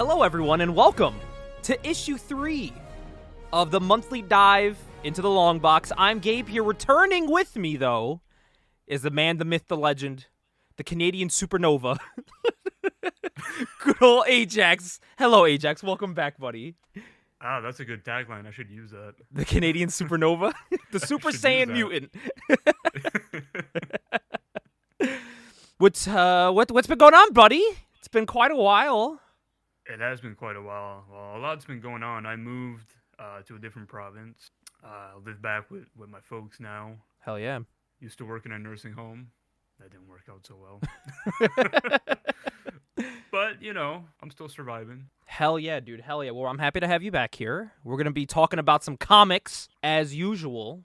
Hello, everyone, and welcome to issue 3 of the monthly dive into the long box. I'm Gabe here. Returning with me, though, is the man, the myth, the legend, the Canadian supernova, good old Ajax. Hello, Ajax. Welcome back, buddy. Ah, that's a good tagline. I should use that. The Canadian supernova, the Super Saiyan mutant. What's been going on, buddy? It's been quite a while. It has been quite a while. Well, a lot's been going on. I moved to a different province. I live back with my folks now. Hell yeah. Used to work in a nursing home. That didn't work out so well. But, you know, I'm still surviving. Hell yeah, dude. Hell yeah. Well, I'm happy to have you back here. We're going to be talking about some comics, as usual.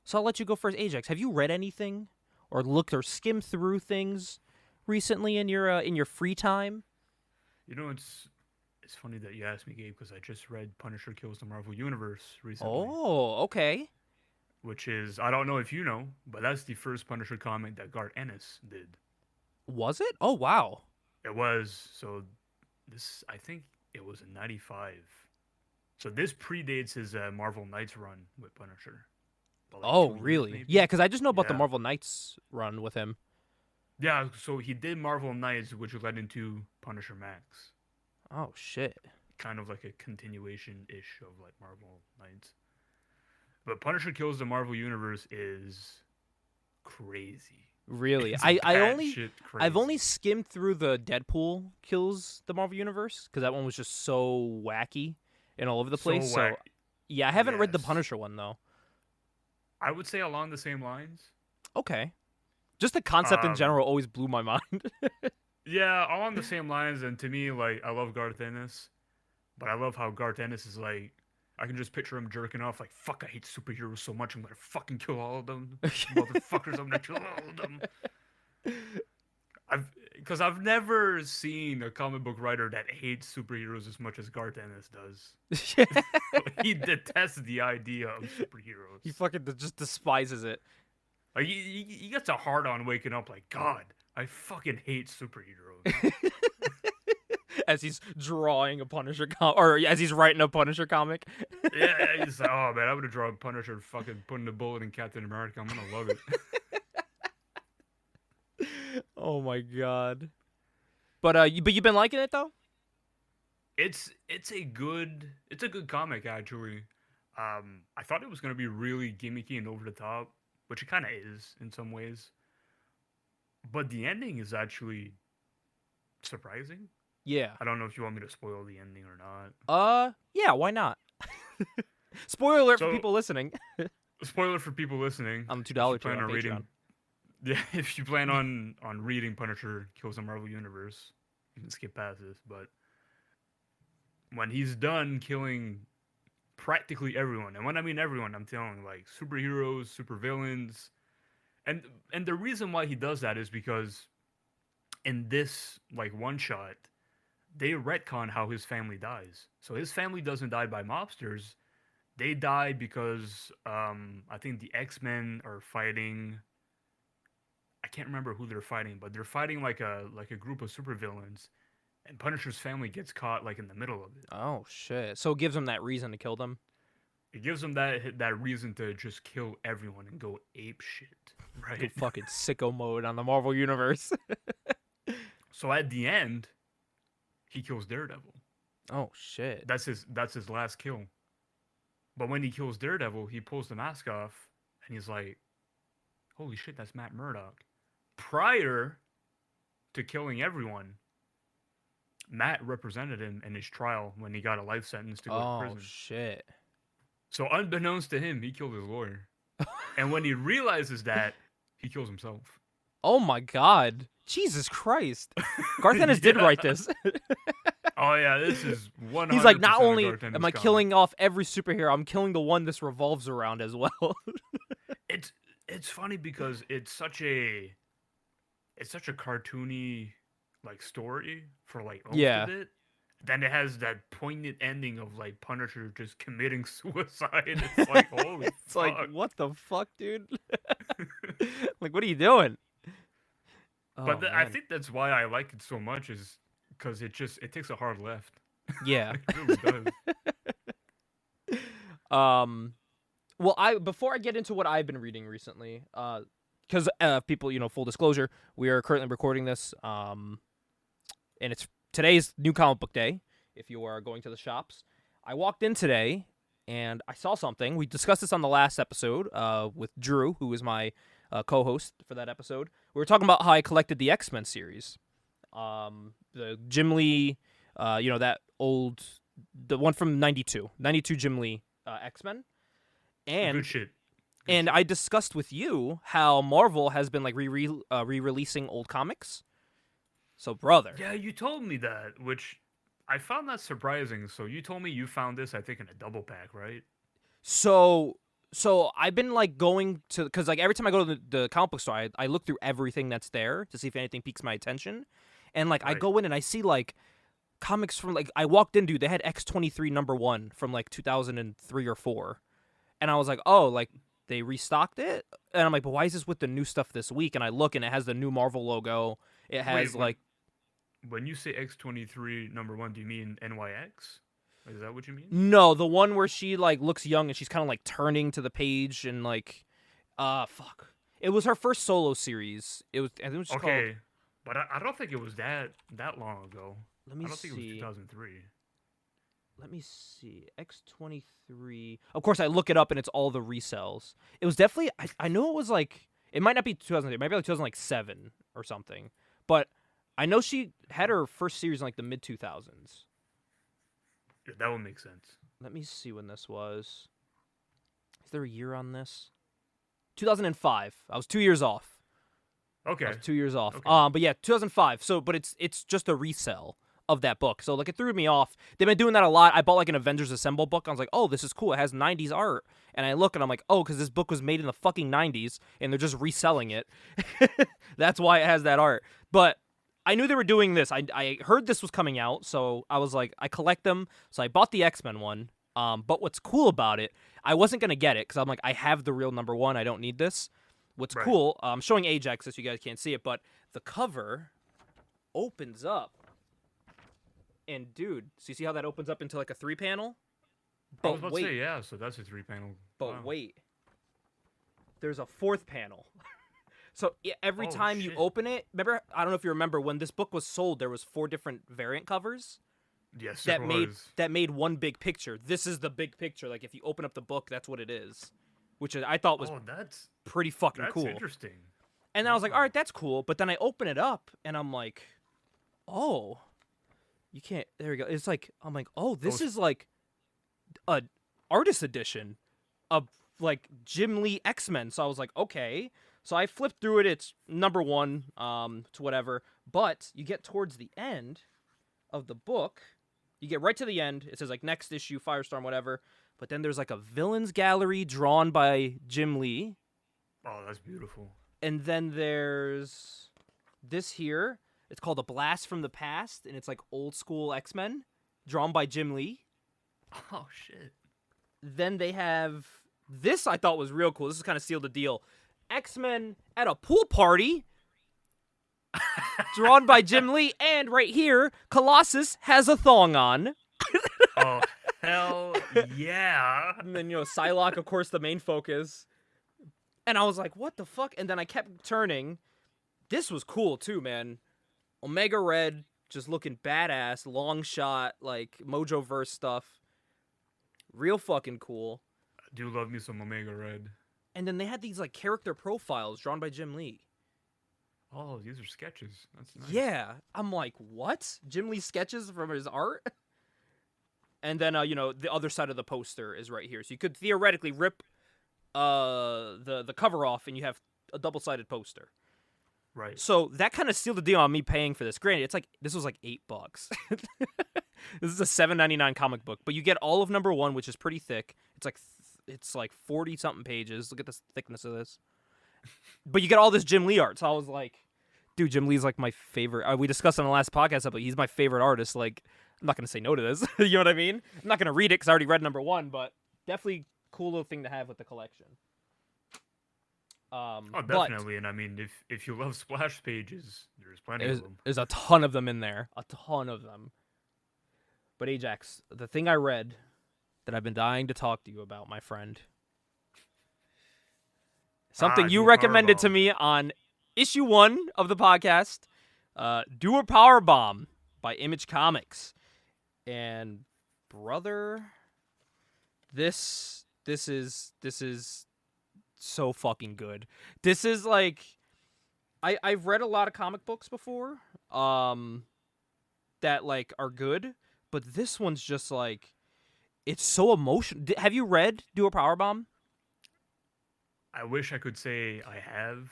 So I'll let you go first. Ajax, have you read anything or looked or skimmed through things recently in your free time? You know, it's funny that you asked me, Gabe, because I just read Punisher Kills the Marvel Universe recently. Oh, okay. Which is, I don't know if you know, but that's the first Punisher comic that Garth Ennis did. Was it? Oh, wow. It was. So this, I think it was in 95. So this predates his Marvel Knights run with Punisher. Like oh, 2 years, really? maybe. Yeah, because I just know about the Marvel Knights run with him. Yeah, so he did Marvel Knights, which led into Punisher Max. Oh, shit. Kind of like a continuation-ish of like Marvel Knights. But Punisher Kills the Marvel Universe is crazy. Really? It's I've only skimmed through the Deadpool Kills the Marvel Universe because that one was just so wacky and all over the place. So yeah, I haven't read the Punisher one though. I would say along the same lines. Okay. Just the concept in general always blew my mind. Yeah, along the same lines, and to me, like, I love Garth Ennis, but I love how Garth Ennis is like, I can just picture him jerking off like, fuck, I hate superheroes so much, I'm gonna fucking kill all of them. Motherfuckers, I'm gonna kill all of them. Because I've never seen a comic book writer that hates superheroes as much as Garth Ennis does. He detests the idea of superheroes. He fucking just despises it. Like, he gets a hard on waking up like, God, I fucking hate superheroes. As he's drawing a Punisher or as he's writing a Punisher comic. Yeah, he's like, oh man, I'm gonna draw a Punisher fucking putting a bullet in Captain America. I'm gonna love it. Oh my god. But you've been liking it though? It's a good comic actually. I thought it was gonna be really gimmicky and over the top, which it kind of is in some ways. But the ending is actually surprising. Yeah. I don't know if you want me to spoil the ending or not. Yeah, why not? Spoiler alert for people listening. Spoiler for people listening. On the $2 plan on reading. Patreon. Yeah, if you plan on reading Punisher Kills the Marvel Universe, you can skip past this. But when he's done killing practically everyone, and when I mean everyone, I'm telling like superheroes, supervillains, and the reason why he does that is because in this like one shot, they retcon how his family dies. So his family doesn't die by mobsters. They die because I think the X-Men are fighting. I can't remember who they're fighting, but they're fighting like a group of supervillains, and Punisher's family gets caught like in the middle of it. Oh shit! So it gives him that reason to kill them. It gives them that reason to just kill everyone and go ape shit, right? Go fucking sicko mode on the Marvel Universe. So at the end, he kills Daredevil. Oh shit! That's his last kill. But when he kills Daredevil, he pulls the mask off, and he's like, "Holy shit, that's Matt Murdock." Prior to killing everyone, Matt represented him in his trial when he got a life sentence to go to prison. Oh shit! So unbeknownst to him, he killed his lawyer. And when he realizes that, he kills himself. Oh my god! Jesus Christ! Garth Ennis did write this. Oh yeah, this is 100%. He's like, not only am I killing off every superhero, I'm killing the one this revolves around as well. It's funny because it's such a cartoony like story for like most of it. Then it has that poignant ending of like Punisher just committing suicide. It's like, holy it's fuck. like, what the fuck, dude? Like, what are you doing? But I think that's why I like it so much is because it takes a hard left. Yeah. It really does. Well, before I get into what I've been reading recently, because people, full disclosure, we are currently recording this, and it's today's New Comic Book Day. If you are going to the shops, I walked in today and I saw something. We discussed this on the last episode, with Drew, who was my co-host for that episode. We were talking about how I collected the X-Men series, the Jim Lee, that old, the one from 92 Jim Lee X-Men. And Good shit. and I discussed with you how Marvel has been like re-releasing old comics. So, brother. Yeah, you told me that, which I found that surprising. So you told me you found this, I think, in a double pack, right? So I've been like going to, because like every time I go to the comic book store, I look through everything that's there to see if anything piques my attention. And like I Right. go in and I see like comics from like, I walked in, dude, they had X-23 #1 from like 2003 or 4. And I was like, oh, like they restocked it? And I'm like, but why is this with the new stuff this week? And I look and it has the new Marvel logo. It has Wait, when you say X-23 #1, do you mean NYX? Is that what you mean? no, the one where she like looks young and she's kind of like turning to the page and like, fuck. It was her first solo series. I think it was just called, Okay, but I don't think it was that long ago. let me I don't think it was see. 2003. Let me see. X-23. Of course, I look it up and it's all the resells. It was definitely, I know it was like, it might not be 2008, it might be like 2007 or something. But I know she had her first series in like the mid 2000s. Yeah, that would make sense. Let me see when this was. Is there a year on this? 2005. I was 2 years off. Okay. I was 2 years off. Okay. But yeah, 2005. So, but it's just a resell of that book. So like it threw me off. They've been doing that a lot. I bought like an Avengers Assemble book. I was like, oh, this is cool. It has 90s art. And I look and I'm like, oh, because this book was made in the fucking 90s and they're just reselling it. That's why it has that art. But I knew they were doing this. I heard this was coming out, so I was like, I collect them. So I bought the X-Men one. But what's cool about it, I wasn't going to get it because I'm like, I have the real #1. I don't need this. What's Right. cool, I'm showing Ajax so you guys can't see it, but the cover opens up. And dude, so you see how that opens up into like a 3-panel? I was about to say, yeah, so that's a 3-panel. But Wow. wait. There's a 4th panel. So every Oh, time you shit. open it, remember, I don't know if you remember, when this book was sold, there was 4 different variant covers Yes, that it made was. that made one big picture. This is the big picture. Like if you open up the book, that's what it is, which I thought was Oh, that's pretty fucking cool. interesting. And I was like, Wow. all right, that's cool. But then I open it up and I'm like, oh, you can't. There we go. It's like, I'm like, oh, this Those- is like a artist edition of like Jim Lee X-Men. So I was like, okay. So I flipped through it. It's #1, to whatever. But you get towards the end of the book. You get right to the end. It says like next issue, Firestorm, whatever. But then there's like a villains gallery drawn by Jim Lee. Oh, that's beautiful. And then there's this here. It's called A Blast from the Past, and it's like old school X-Men, drawn by Jim Lee. Oh shit. Then they have this. I thought was real cool. This is kind of sealed the deal. X-Men at a pool party, drawn by Jim Lee, and right here, Colossus has a thong on. Oh hell yeah. And then Psylocke, of course, the main focus. And I was like, what the fuck? And then I kept turning. This was cool too, man. Omega Red, just looking badass, long shot, like Mojo-verse stuff. Real fucking cool. I do love me some Omega Red. And then they had these like character profiles drawn by Jim Lee. Oh, these are sketches. That's nice. Yeah. I'm like, what? Jim Lee sketches from his art? And then the other side of the poster is right here. So you could theoretically rip the cover off and you have a double-sided poster. Right. So that kind of sealed the deal on me paying for this. Granted, this was like $8. This is a $7.99 comic book, but you get all of #1, which is pretty thick. It's like 40 something pages. Look at the thickness of this. But you get all this Jim Lee art. So I was like, dude, Jim Lee's like my favorite. We discussed on the last podcast, but he's my favorite artist. Like, I'm not gonna say no to this. You know what I mean? I'm not gonna read it because I already read #1, but definitely cool little thing to have with the collection. Oh, But definitely. And I mean, if you love splash pages, there's plenty of them. there's a ton of them in there, a ton of them. But Ajax, the thing I read that I've been dying to talk to you about, my friend, something you Do a power recommended to bomb. me on issue 1 of the podcast, Do a Power Bomb by Image Comics. And brother, this is so fucking good. This is like I've read a lot of comic books before that like are good, but this one's just like it's so emotional. Have you read Do a Power Bomb? I wish I could say I have.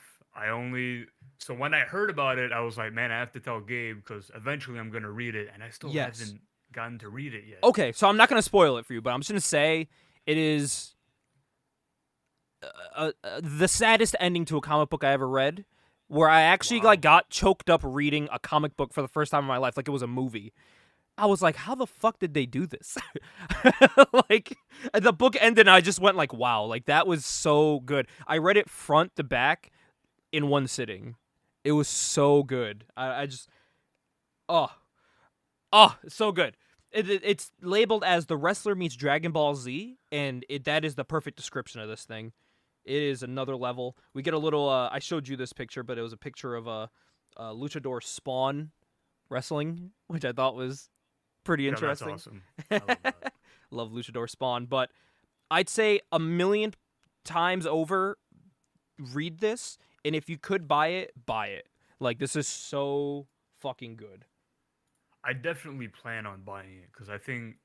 So when I heard about it, I was like, man, I have to tell Gabe because eventually I'm gonna read it, and I still Yes. haven't gotten to read it yet. Okay, so I'm not going to spoil it for you, but I'm just going to say it is the saddest ending to a comic book I ever read, where I actually Wow. like got choked up reading a comic book for the first time in my life, like it was a movie. I was like, how the fuck did they do this? Like the book ended and I just went like, wow, like that was so good. I read it front to back in one sitting. It was so good. I just oh so good. It's labeled as The Wrestler Meets Dragon Ball Z, and that is the perfect description of this thing. It is another level. We get a little. I showed you this picture, but it was a picture of a luchador Spawn wrestling, which I thought was pretty Yeah, that's interesting. awesome. I love that. Love luchador Spawn, but I'd say a million times over, read this, and if you could buy it, buy it. Like this is so fucking good. I definitely plan on buying it because I think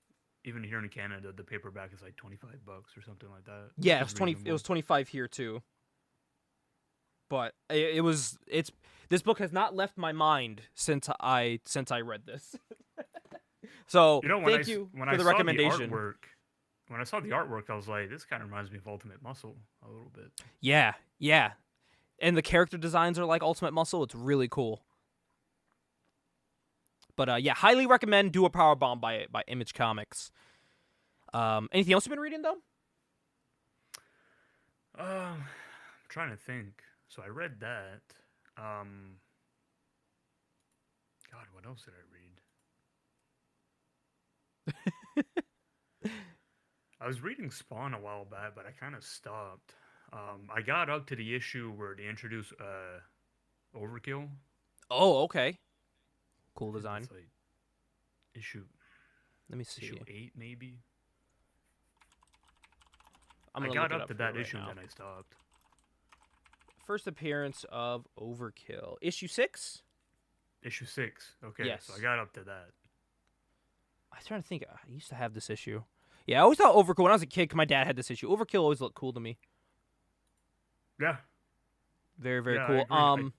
even here in Canada, the paperback is like $25 or something like that. Yeah, which it was is 20. It reasonable. was 25 here too. But it's this book has not left my mind since I read this. So You know, thank you when for I the saw recommendation. the artwork, when I saw the artwork, I was like, this kind of reminds me of Ultimate Muscle a little bit. Yeah, yeah, and the character designs are like Ultimate Muscle. It's really cool. But yeah, highly recommend Do a Power Bomb by Image Comics. Anything else you've been reading though? I'm trying to think. So I read that. Um, God, what else did I read? I was reading Spawn a while back, but I kind of stopped. I got up to the issue where they introduced Overkill. Oh, okay. Cool I think design. that's like issue Let me see. issue 8 maybe. I'm I gonna got look it up to for that you right issue now. and then I stopped. First appearance of Overkill, issue 6. Issue 6. Okay, Yes. so I got up to that. I was trying to think. I used to have this issue. Yeah, I always thought Overkill when I was a kid. 'Cause my dad had this issue. Overkill always looked cool to me. Yeah, Very very yeah, I cool. agree.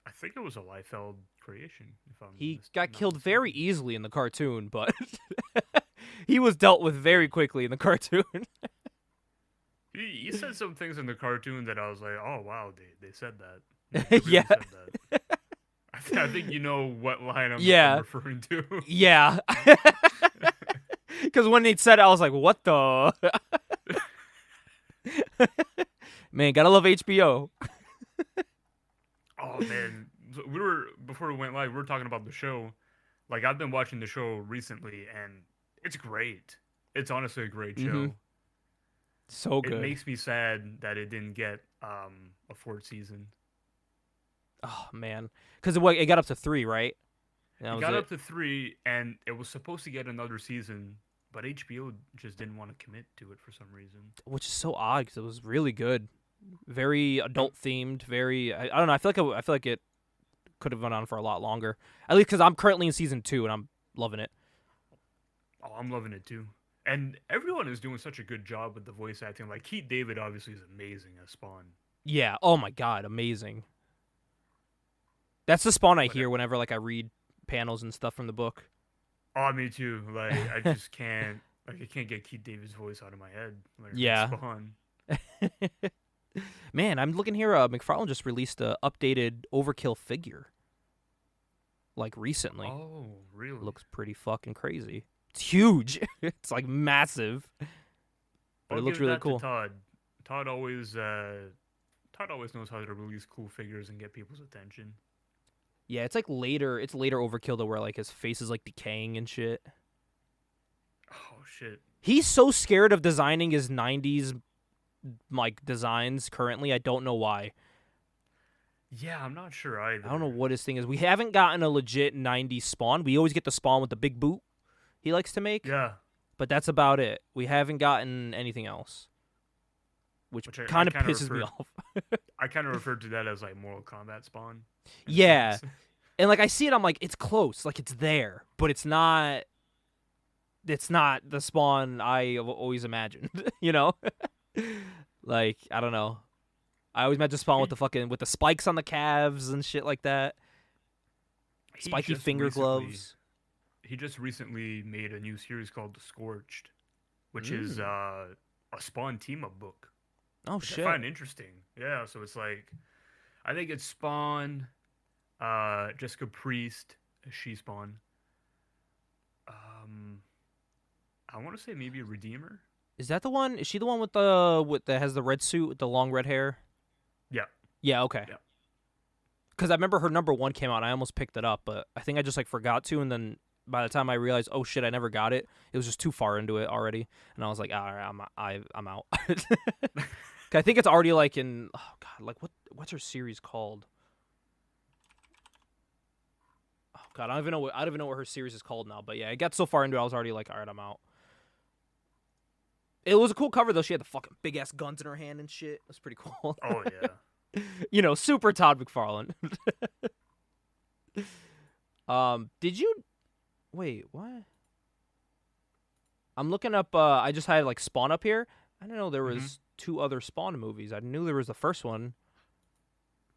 I think it was a Liefeld creation. If I'm He mis- got not killed very mistaken. easily in the cartoon, but he was dealt with very quickly in the cartoon. He said some things in the cartoon that I was like, oh wow, they said that. They really Yeah. said that. I think you know what line I'm Yeah. referring to. Yeah. Because when they said it, I was like, what the? Man, gotta love HBO. Oh man, so before we went live, we were talking about the show. Like I've been watching the show recently, and it's great. It's honestly a great show. Mhm. So It good. makes me sad that it didn't get a fourth season. Oh, man. Because it got up to 3, right? And that It was got it. up to 3, and it was supposed to get another season, but HBO just didn't want to commit to it for some reason. Which is so odd because it was really good. Very adult themed. Very. I don't know. I feel like it could have went on for a lot longer. At least because I'm currently in season 2 and I'm loving it. Oh, I'm loving it too. And everyone is doing such a good job with the voice acting. Like Keith David obviously is amazing as Spawn. Yeah. Oh my god. Amazing. That's the Spawn I But hear whenever like I read panels and stuff from the book. oh, me too. Like I just can't. Like I can't get Keith David's voice out of my head. Like, Yeah. Spawn. Man, I'm looking here. McFarlane just released a updated Overkill figure. Like recently. Oh, really? Looks pretty fucking crazy. It's huge. It's like massive. But I'll it looks give really that cool. to Todd. Todd always Todd always knows how to release cool figures and get people's attention. Yeah, it's like later. It's later overkill to where like his face is like decaying and shit. Oh shit. He's so scared of designing his 90s like designs currently. I don't know why. Yeah, I'm not sure either. I don't know what his thing is. We haven't gotten a legit 90s Spawn. We always get the Spawn with the big boot he likes to make. Yeah. But that's about it. We haven't gotten anything else. Which kind of pisses me off. I kind of referred to that as like Mortal Kombat Spawn. Yeah. And like I see it, I'm like, it's close. Like it's there. But it's not the Spawn I have always imagined. You know? Like, I don't know. I always imagine Spawn with the spikes on the calves and shit like that. Spiky finger gloves. He just recently made a new series called The Scorched, which is a Spawn team-up book. Oh, which shit. I find interesting. Yeah, so it's like, I think it's Spawn, Jessica Priest, she Spawn. I want to say maybe a Redeemer. Is that the one? Is she the one with that has the red suit with the long red hair? Yeah. Yeah, okay. Yeah. Because I remember her number 1 came out, and I almost picked it up, but I think I just like forgot to, and then by the time I realized, oh shit, I never got it, it was just too far into it already, and I was like, all right, I'm out. I think it's already like in, oh god, like what's her series called? Oh god, I don't even know what her series is called now, but yeah, it got so far into it, I was already like, all right, I'm out. It was a cool cover though. She had the fucking big ass guns in her hand and shit. It was pretty cool. Oh yeah. You know, super Todd McFarlane. Did you wait, what? I'm looking up I just had like Spawn up here. I didn't know there was 2 other Spawn movies. I knew there was the first one.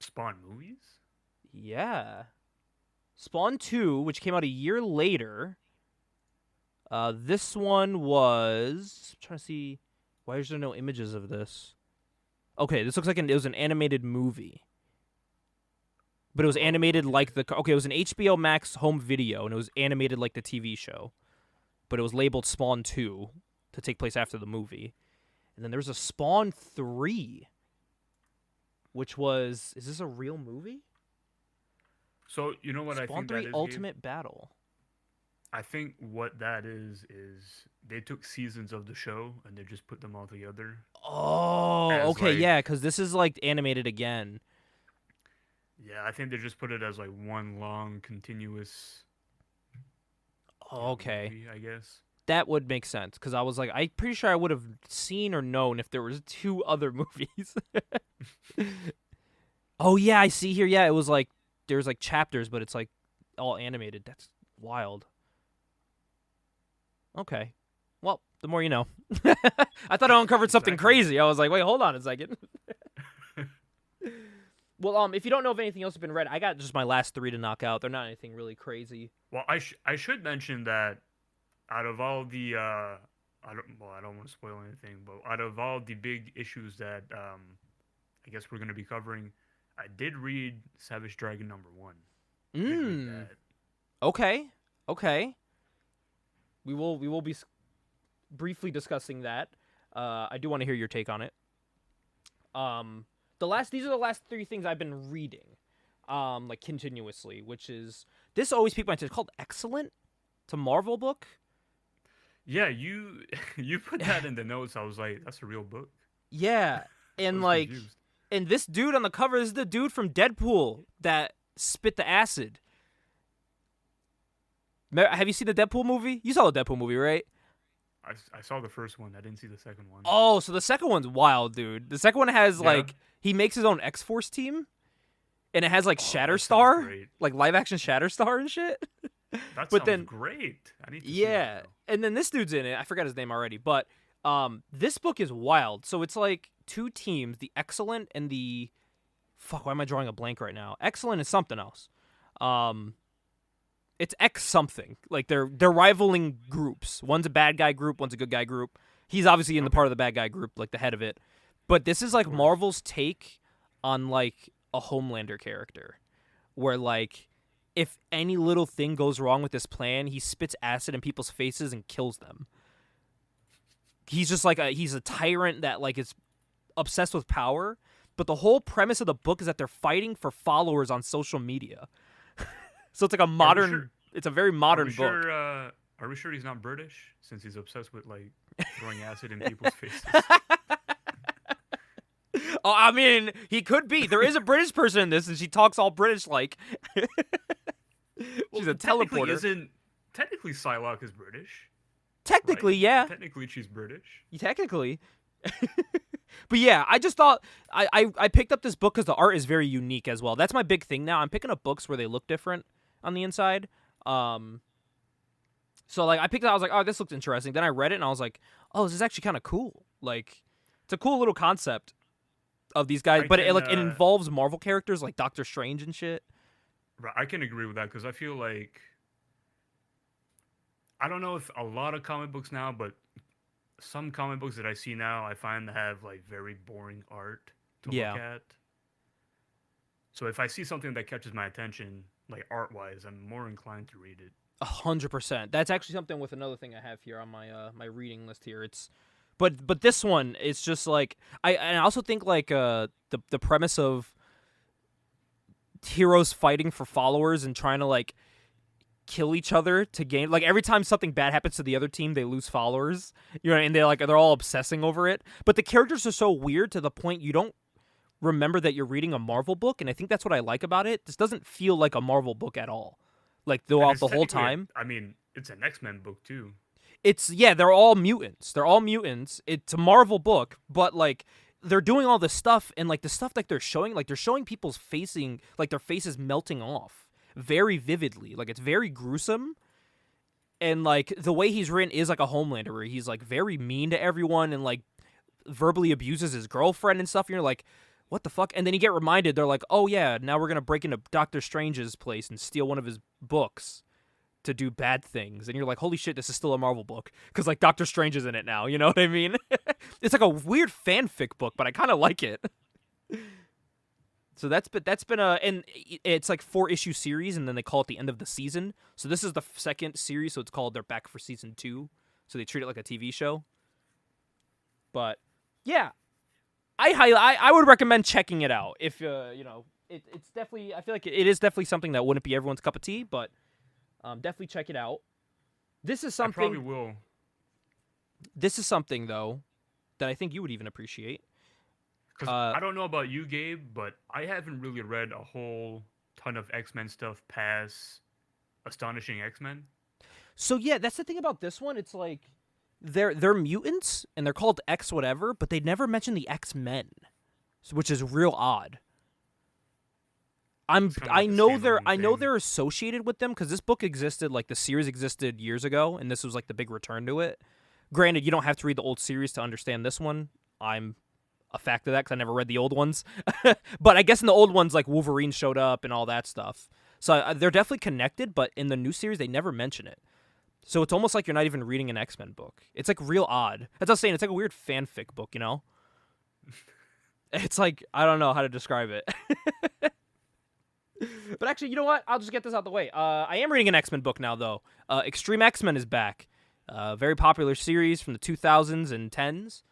Spawn movies? Yeah. Spawn 2, which came out a year later. This one was... I'm trying to see... Why is there no images of this? Okay, this looks like it was an animated movie. But it was animated like the... Okay, it was an HBO Max home video, and it was animated like the TV show. But it was labeled Spawn 2 to take place after the movie. And then there's a Spawn 3, which was... Is this a real movie? So, you know what Spawn I think 3 that is, Ultimate Gabe? Battle. I think what that is they took seasons of the show and they just put them all together. Oh, okay, like, yeah, because this is like animated again. Yeah, I think they just put it as like one long continuous. Okay, movie, I guess that would make sense because I was like, I'm pretty sure I would have seen or known if there was 2 other movies. Oh yeah, I see here. Yeah, it was like there's like chapters, but it's like all animated. That's wild. Okay. Well, the more you know. I thought I uncovered something crazy. I was like, wait, hold on a second. Well, if you don't know if anything else has been read, I got just my last 3 to knock out. They're not anything really crazy. Well, I should mention that out of all the I don't want to spoil anything, but out of all the big issues that I guess we're going to be covering, I did read Savage Dragon #1. Okay. We will be briefly discussing that. I do want to hear your take on it. These are the last 3 things I've been reading, like continuously, which is this always piqued my interest. It's called Excellent. It's a Marvel book. Yeah, you put that in the notes. I was like, that's a real book. Yeah, and like, confused. And this dude on the cover is the dude from Deadpool that spit the acid. Have you seen the Deadpool movie? You saw the Deadpool movie, right? I saw the first one. I didn't see the second one. Oh, so the second one's wild, dude. The second one has like he makes his own X-Force team, and it has like Shatterstar, like live action Shatterstar and shit. That sounds great. I need to see that, and then this dude's in it. I forgot his name already, but this book is wild. So it's like 2 teams: the Excellent and the why am I drawing a blank right now? Excellent is something else. It's X something. Like they're rivaling groups. One's a bad guy group, one's a good guy group. He's obviously in the part of the bad guy group, like the head of it. But this is like Marvel's take on like a Homelander character, where like if any little thing goes wrong with this plan, he spits acid in people's faces and kills them. He's just like he's a tyrant that like is obsessed with power, but the whole premise of the book is that they're fighting for followers on social media. So it's like a modern. It's a very modern book. Are we sure he's not British since he's obsessed with like throwing acid in people's faces? Oh, I mean, he could be. There is a British person in this, and she talks all British-like. She's a teleporter. Technically Psylocke is British. Technically, right? Yeah. Technically, she's British. Technically. But yeah, I just thought I picked up this book because the art is very unique as well. That's my big thing now. I'm picking up books where they look different on the inside. So like I picked it up, I was like, oh, this looks interesting. Then I read it and I was like, oh, this is actually kind of cool. Like, it's a cool little concept of these guys, but it involves Marvel characters like Doctor Strange and shit. Right, I can agree with that because I feel like I don't know if a lot of comic books now, but some comic books that I see now, I find to have like very boring art to look at. So if I see something that catches my attention, like art-wise, I'm more inclined to read it. 100%. That's actually something with another thing I have here on my my reading list here. But this one, it's just like I also think like the premise of heroes fighting for followers and trying to like kill each other to gain, like every time something bad happens to the other team, they lose followers. You know, and they're all obsessing over it. But the characters are so weird to the point you don't remember that you're reading a Marvel book, and I think that's what I like about it. This doesn't feel like a Marvel book at all. Like throughout the whole time. I mean, it's an X-Men book too. They're all mutants. It's a Marvel book, but like they're doing all this stuff, and like the stuff like they're showing people's their faces melting off very vividly. Like it's very gruesome. And like the way he's written is like a Homelander, where he's like very mean to everyone and like verbally abuses his girlfriend and stuff. And you're like, what the fuck? And then you get reminded, they're like, oh yeah, now we're gonna break into Doctor Strange's place and steal one of his books to do bad things. And you're like, holy shit, this is still a Marvel book, because like Doctor Strange is in it now. You know what I mean? It's like a weird fanfic book, but I kind of like it. So that's been and it's like 4-issue series, and then they call it the end of the season. So this is the second series, so it's called they're back for season 2. So they treat it like a TV show. But yeah, I would recommend checking it out if it's definitely, I feel like it is definitely something that wouldn't be everyone's cup of tea, but definitely check it out. This is something I probably will. This is something though that I think you would even appreciate. Because I don't know about you, Gabe, but I haven't really read a whole ton of X-Men stuff past Astonishing X-Men. So yeah, that's the thing about this one. It's like they're mutants and they're called X whatever, but they never mention the X-Men, which is real odd. I know they're associated with them because this book existed, like the series existed years ago, and this was like the big return to it. Granted, you don't have to read the old series to understand this one. I'm a fact of that because I never read the old ones. But I guess in the old ones, like Wolverine showed up and all that stuff. So they're definitely connected, but in the new series, they never mention it. So it's almost like you're not even reading an X-Men book. It's like real odd. That's what I was saying. It's like a weird fanfic book, you know? It's like, I don't know how to describe it. But actually, you know what? I'll just get this out the way. I am reading an X-Men book now, though. Extreme X-Men is back. Very popular series from the 2000s and 10s.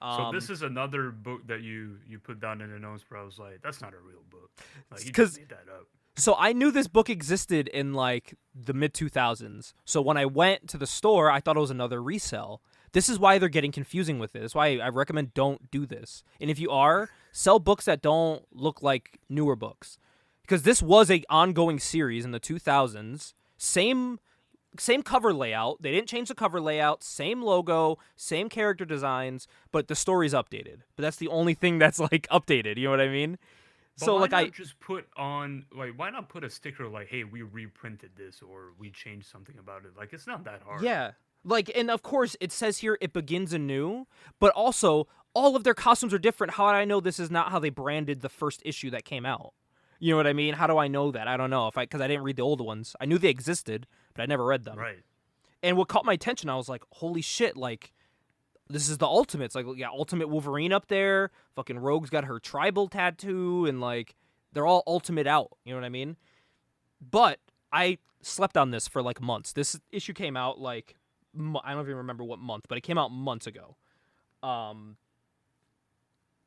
So this is another book that you put down in the notes where I was like, that's not a real book. Like, you just made that up. So I knew this book existed in like the mid-2000s. So when I went to the store, I thought it was another resell. This is why they're getting confusing with it. That's why I recommend don't do this. And if you are, sell books that don't look like newer books. Because this was an ongoing series in the 2000s. Same cover layout. They didn't change the cover layout. Same logo, same character designs, but the story's updated. But that's the only thing that's like updated. You know what I mean? But so why like not just put on, like, why not put a sticker like, hey, we reprinted this or we changed something about it? Like, it's not that hard. Yeah. Like, and of course it says here it begins anew, but also all of their costumes are different. How do I know this is not how they branded the first issue that came out? You know what I mean? How do I know that? I don't know because I didn't read the old ones. I knew they existed, but I never read them. Right. And what caught my attention, I was like, holy shit, like, this is the Ultimates. Like, yeah, Ultimate Wolverine up there. Fucking Rogue's got her tribal tattoo, and like, they're all Ultimate out. You know what I mean? But I slept on this for like months. This issue came out like, I don't even remember what month, but it came out months ago.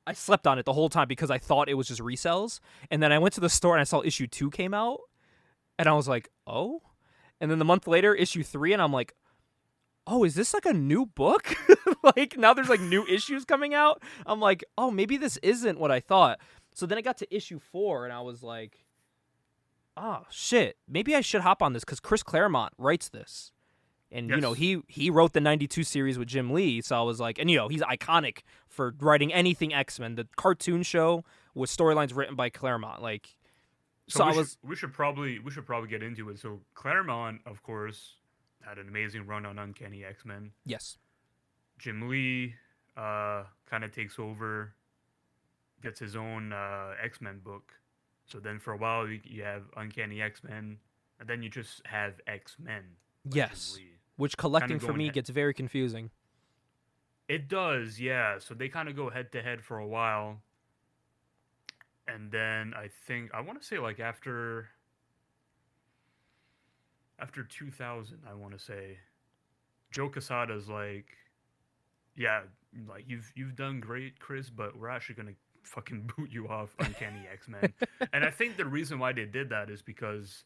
I slept on it the whole time because I thought it was just resells. And then I went to the store and I saw issue 2 came out, and I was like, oh. And then the month later, issue 3, and I'm like, oh, is this like a new book? Like, now there's like new issues coming out. I'm like, oh, maybe this isn't what I thought. So then I got to issue 4, and I was like, oh, shit, maybe I should hop on this because Chris Claremont writes this. And, Yes. you know, he wrote the 92 series with Jim Lee, so I was like, and, you know, he's iconic for writing anything X-Men. The cartoon show with storylines written by Claremont. Like, so we should probably get into it. So Claremont, of course, had an amazing run on Uncanny X-Men. yes. Jim Lee kind of takes over, gets his own X-Men book. So then for a while you have Uncanny X-Men, and then you just have X-Men. Yes. Which collecting Kinda for me going gets very confusing. It does, yeah. So they kind of go head to head for a while. And then I want to say like after 2000, I want to say Joe Quesada's like, yeah, like you've done great, Chris, but we're actually going to fucking boot you off Uncanny X-Men. And I think the reason why they did that is because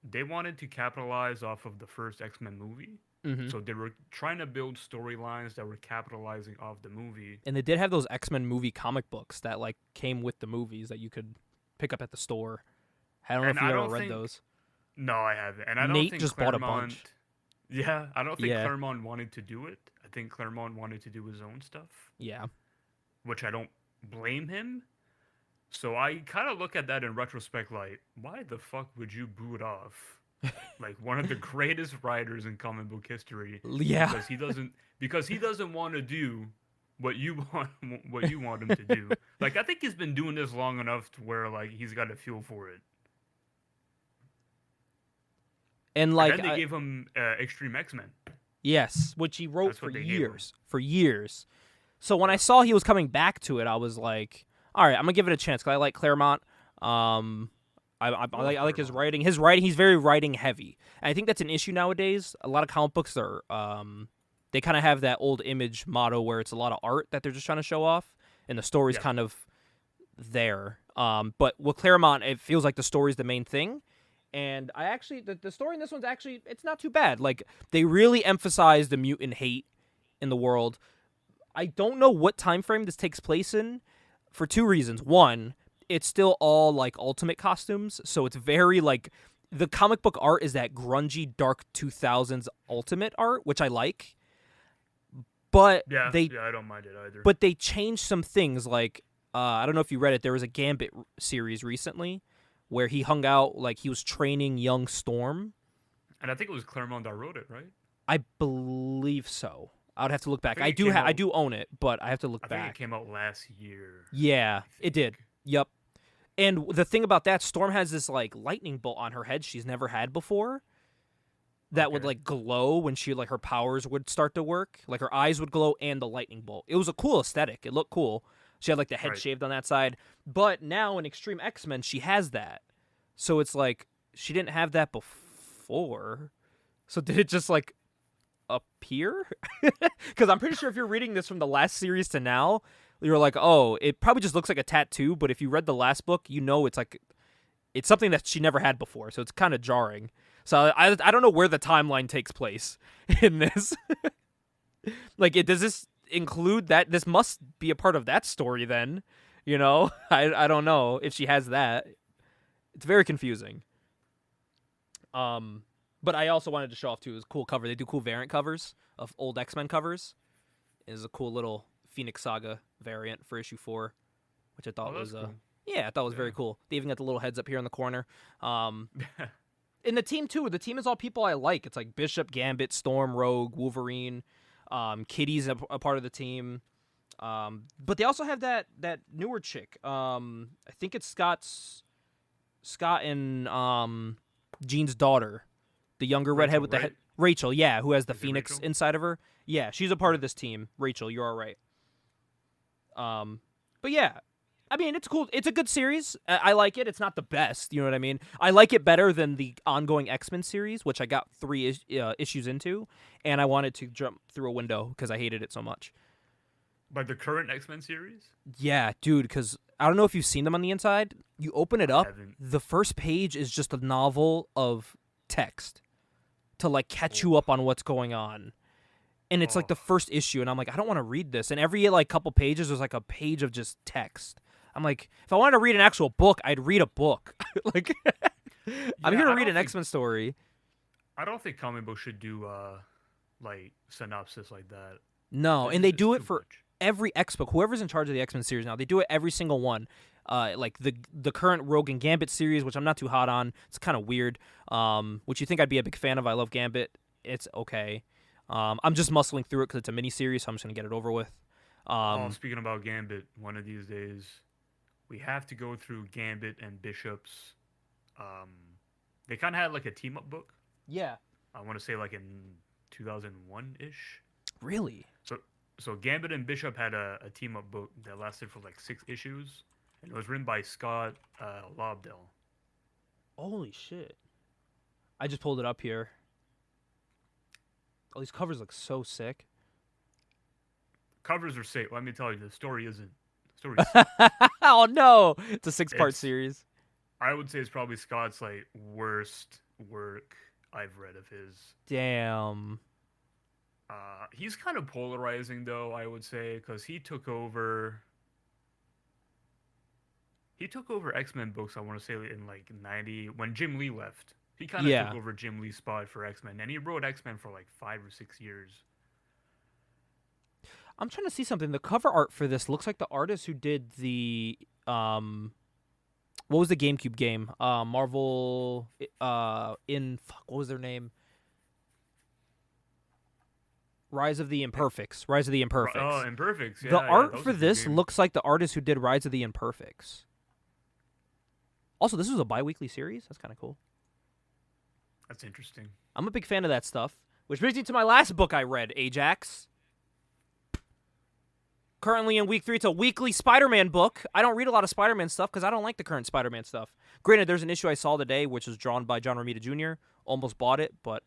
they wanted to capitalize off of the first X-Men movie. Mm-hmm. So they were trying to build storylines that were capitalizing off the movie. And they did have those X-Men movie comic books that like came with the movies that you could pick up at the store. I don't know if you ever read those. No, I haven't. And I don't Nate think just bought a bunch. Yeah, I don't think Claremont wanted to do it. I think Claremont wanted to do his own stuff. Yeah. Which I don't blame him. So I kind of look at that in retrospect like, why the fuck would you boot off like one of the greatest writers in comic book history? Yeah. Because he doesn't want to do what you want him to do. Like, I think he's been doing this long enough to where like he's got a feel for it. And like then they gave him Extreme X-Men. Yes, which he wrote for years. For years. So when I saw he was coming back to it, I was like, all right, I'm gonna give it a chance because I like Claremont. I like his writing. His writing, he's very writing heavy. And I think that's an issue nowadays. A lot of comic books are they kind of have that old image motto where it's a lot of art that they're just trying to show off, and the story's kind of there. But with Claremont, it feels like the story's the main thing. And I actually, the story in this one's actually, it's not too bad. Like, they really emphasize the mutant hate in the world. I don't know what time frame this takes place in for two reasons. One, it's still all, like, Ultimate costumes, so it's very, like, the comic book art is that grungy, dark 2000s Ultimate art, which I like. But I don't mind it either. But they changed some things, like, I don't know if you read it, there was a Gambit series recently where he hung out, like, he was training young Storm. And I think it was Claremont that wrote it, right? I believe so. I would have to look back. I do own it, but I have to look back. I think it came out last year. Yeah, it did. Yep. And the thing about that, Storm has this, like, lightning bolt on her head she's never had before that would, like, glow when she, like, her powers would start to work. Like, her eyes would glow and the lightning bolt. It was a cool aesthetic. It looked cool. She had, like, the head shaved on that side. But now in Extreme X-Men, she has that. So it's like, she didn't have that before. So did it just, like, appear? Because I'm pretty sure if you're reading this from the last series to now, you're like, oh, it probably just looks like a tattoo. But if you read the last book, you know it's like, it's something that she never had before. So it's kind of jarring. So I don't know where the timeline takes place in this. Like, does this include that? This must be a part of that story then, you know? I don't know if she has that. It's very confusing. But I also wanted to show off too, it was a cool cover. They do cool variant covers of old X-Men covers. It's a cool little Phoenix Saga variant for issue 4, which I thought was cool. I thought was very cool. They even got the little heads up here in the corner. And the team too, the team is all people I like. It's like Bishop, Gambit, Storm, Rogue, Wolverine. Kitty's a part of the team. But they also have that newer chick. I think it's Scott and Jean's daughter, the younger redhead with the head. Rachel, yeah, who has the Phoenix inside of her. Yeah, she's a part of this team. Rachel, you're all right. But yeah, I mean, it's cool. It's a good series. I like it. It's not the best, you know what I mean? I like it better than the ongoing X-Men series, which I got 3 issues into, and I wanted to jump through a window because I hated it so much. By the current X-Men series? Yeah, dude, because I don't know if you've seen them on the inside. You open it I up, haven't. the first page is just a novel of text to like catch you Oh, up on what's going on. And it's like oh. the first issue, and I'm like, I don't want to read this. And every like couple pages, there's like a page of just text. I'm like, if I wanted to read an actual book, I'd read a book. Like, I'm Yeah, here to read an X-Men story. I don't think comic books should do like synopsis like that. No, and they It's do it too for much. every X book. Whoever's in charge of the X-Men series now, they do it every single one. Like the current Rogue and Gambit series, which I'm not too hot on. It's kind of weird. Which you think I'd be a big fan of. I love Gambit. It's okay. I'm just muscling through it because it's a mini series, so I'm just gonna get it over with. Speaking about Gambit, one of these days we have to go through Gambit and Bishop's. They kind of had like a team up book. Yeah. I want to say like in 2001 ish. Really? So Gambit and Bishop had a team up book that lasted for like 6 issues, and it was written by Scott Lobdell. Holy shit! I just pulled it up here. Oh, these covers look so sick. Covers are sick. Let me tell you, the story isn't. The story's sick. Oh no! It's a 6-part It's- series. I would say it's probably Scott's like worst work I've read of his. Damn. He's kind of polarizing though, I would say, because he took over X-Men books, I want to say in like 90 when Jim Lee left. He kind of Yeah. took over Jim Lee's spot for X-Men, and he wrote X-Men for like 5 or 6 years. I'm trying to see something. The cover art for this looks like the artist who did the what was the GameCube game? Marvel what was their name? Rise of the Imperfects. Rise of the Imperfects. Oh, Imperfects. Yeah, The yeah, art that was for a good this game. looks like the artist who did Rise of the Imperfects. Also, this was a bi-weekly series. That's kind of cool. That's interesting. I'm a big fan of that stuff. Which brings me to my last book I read, Ajax. Currently in week 3, it's a weekly Spider-Man book. I don't read a lot of Spider-Man stuff because I don't like the current Spider-Man stuff. Granted, there's an issue I saw today which was drawn by John Romita Jr. Almost bought it, but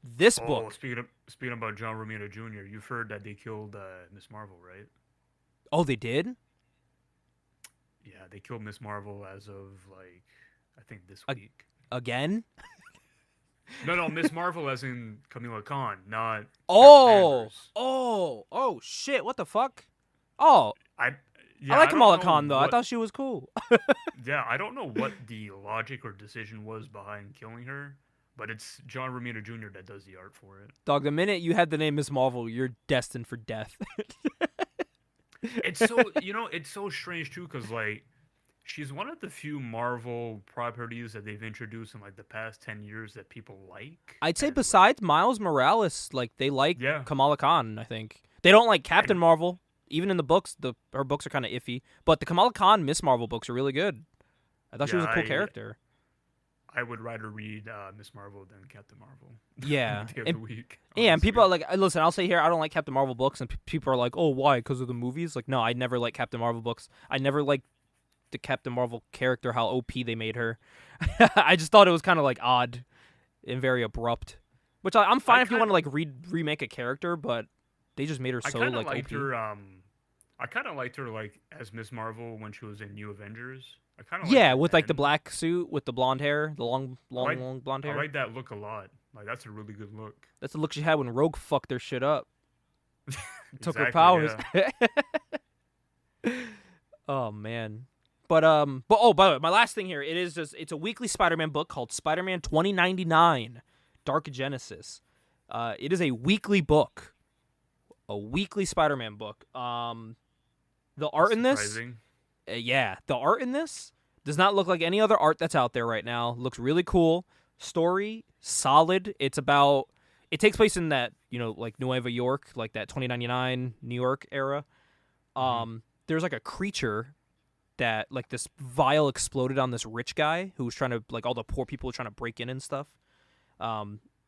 this book. Speaking about John Romita Jr., you've heard that they killed Miss Marvel, right? Oh, they did? Yeah, they killed Miss Marvel as of like I think this A- week. Again? No, Miss Marvel as in Kamala Khan, not. Oh, Danvers. oh, shit! What the fuck? Oh, Yeah, I like don't Kamala know Khan though. I what- thought she was cool. Yeah, I don't know what the logic or decision was behind killing her, but it's John Romita Jr. that does the art for it. Dog, the minute you had the name Miss Marvel, you're destined for death. It's so it's so strange too, because like she's one of the few Marvel properties that they've introduced in like the past 10 years that people like. I'd say and, like, besides Miles Morales, like they like Yeah. Kamala Khan. I think they don't like Captain Marvel. Even in the books, her books are kind of iffy. But the Kamala Khan Miss Marvel books are really good. I thought she was a Yeah, cool character. I would rather read Miss Marvel than Captain Marvel. Yeah, Day of and the week. yeah, and honestly. people are like, listen, I'll say here, I don't like Captain Marvel books, and people are like, oh, why? Because of the movies? Like, no, I never liked Captain Marvel books. I never liked the Captain Marvel character, how OP they made her. I just thought it was kind of like odd and very abrupt. Which I'm fine if you want to like remake a character, but they just made her I so kind of like liked OP. her. I kind of liked her like as Miss Marvel when she was in New Avengers. I kind of Yeah, with like the black suit with the blonde hair, the long like- blonde I hair. like that look a lot. Like that's a really good look. That's the look she had when Rogue fucked their shit up. Took her Exactly, powers. yeah. Oh man. But oh, by the way, my last thing here, it's a weekly Spider-Man book called Spider-Man 2099 Dark Genesis. It is a weekly book. A weekly Spider-Man book. The art in this, Surprising. the art in this does not look like any other art that's out there right now. Looks really cool. Story solid. It takes place in that, like Nueva York, like that 2099 New York era. There's like a creature that like this vial exploded on this rich guy who was trying to, like, all the poor people were trying to break in and stuff.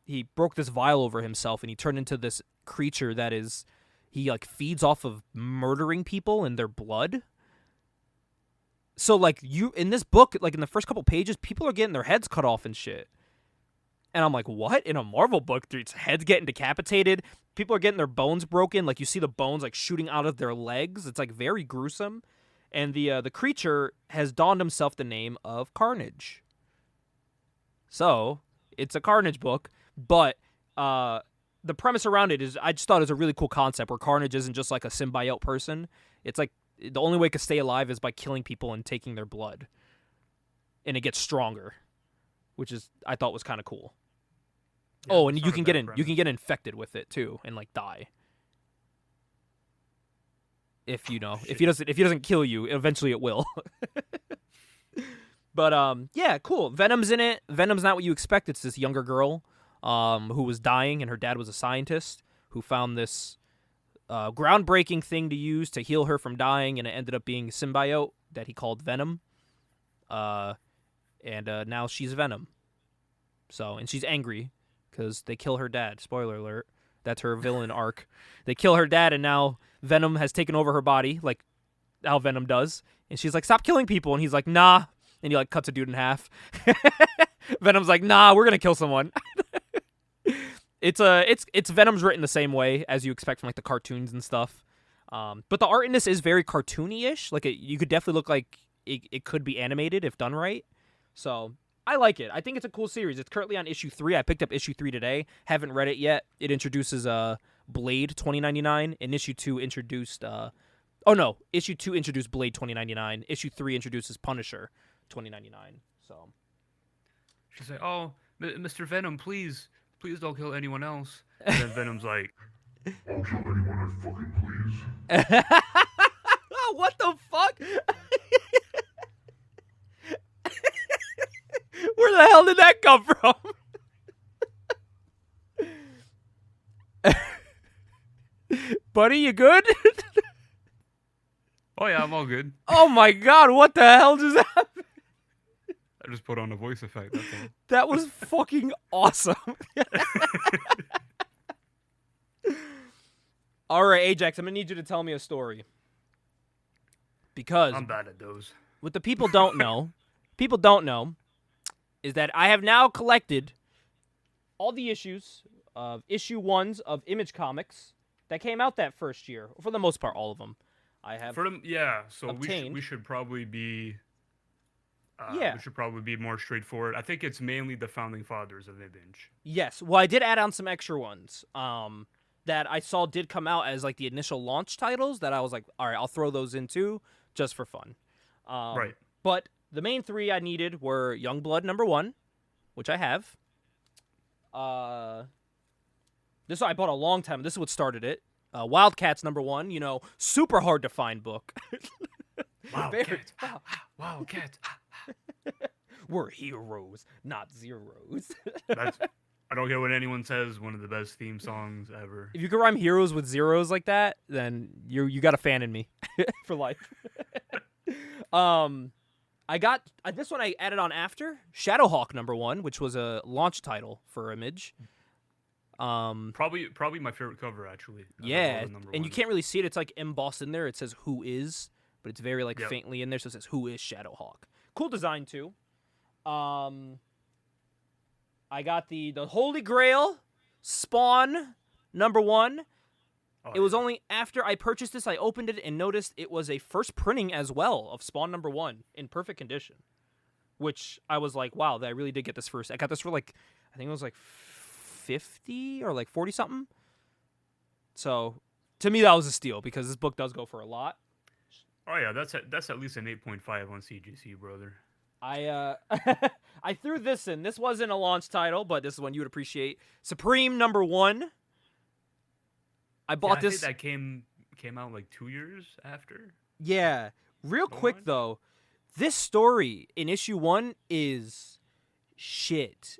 He broke this vial over himself and he turned into this creature that is, he like feeds off of murdering people and their blood. So like in this book, like in the first couple pages, people are getting their heads cut off and shit. And I'm like, what? In a Marvel book, dude's heads getting decapitated. People are getting their bones broken. Like, you see the bones, like, shooting out of their legs. It's, like, very gruesome. And the creature has donned himself the name of Carnage. So, it's a Carnage book. But the premise around it is, I just thought it was a really cool concept where Carnage isn't just, like, a symbiote person. It's, like, the only way to stay alive is by killing people and taking their blood. And it gets stronger, which is, I thought was kind of cool. Yeah, oh, and it's you not a can bad get premise. you can get infected with it too, and like die. If he doesn't kill you, eventually it will. But yeah, cool. Venom's in it. Venom's not what you expect. It's this younger girl, who was dying, and her dad was a scientist who found this groundbreaking thing to use to heal her from dying, and it ended up being a symbiote that he called Venom. And now she's Venom. So, and she's angry because they kill her dad. Spoiler alert. That's her villain arc. They kill her dad, and now Venom has taken over her body, like how Venom does. And she's like, stop killing people. And he's like, nah. And he like cuts a dude in half. Venom's like, nah, we're gonna kill someone. It's Venom's written the same way as you expect from like the cartoons and stuff. But the art in this is very cartoony-ish. Like you could definitely look like it could be animated if done right. So I like it. I think it's a cool series. It's currently on issue 3. I picked up issue 3 today. Haven't read it yet. It introduces Blade 2099, and issue 2 introduced issue 2 introduced Blade 2099. Issue 3 introduces Punisher 2099. So She's like, "Oh, Mr. Venom, please don't kill anyone else." And then Venom's like, I'll kill anyone I fucking please. what the fuck? Where the hell did that come from? Buddy, you good? "Oh yeah, I'm all good. Oh my god, what the hell just happened? I just put on a voice effect. That's all." That was fucking awesome. All right, Ajax, I'm going to need you to tell me a story. Because I'm bad at those. what the people don't know is that I have now collected all the issues of issue 1s of Image Comics that came out that first year. For the most part, all of them. I have For them, yeah. So obtained. we should probably be. Yeah. We should probably be more straightforward. I think it's mainly the founding fathers of Image. Yes. Well, I did add on some extra ones that I saw did come out as like the initial launch titles that I was like, all right, I'll throw those in too, just for fun. Right. But the main 3 I needed were Youngblood #1, which I have. This I bought a long time. This is what started it. Wildcats #1, super hard to find book. Wildcat. Wildcat. We're heroes, not zeros. I don't care what anyone says. One of the best theme songs ever. If you can rhyme heroes with zeros like that, then you got a fan in me for life. I got this one I added on after Shadowhawk #1, which was a launch title for Image. Probably my favorite cover actually. Yeah, Number and you one. can't really see it. It's like embossed in there. It says "Who is," but it's very like Yep. faintly in there. So it says "Who is Shadowhawk." Cool design too. I got the Holy Grail Spawn #1. Oh, It was yeah. only after I purchased this, I opened it and noticed it was a first printing as well of Spawn #1 in perfect condition. Which I was like, wow, I really did get this first. I got this for like, I think it was like 50 or like 40 something. So to me, that was a steal because this book does go for a lot. Oh yeah, that's at least an 8.5 on CGC, brother. I I threw this in. This wasn't a launch title, but this is one you would appreciate. Supreme #1. I bought I this. think that came out like 2 years after. Yeah. Real So quick much? though, this story in issue 1 is shit.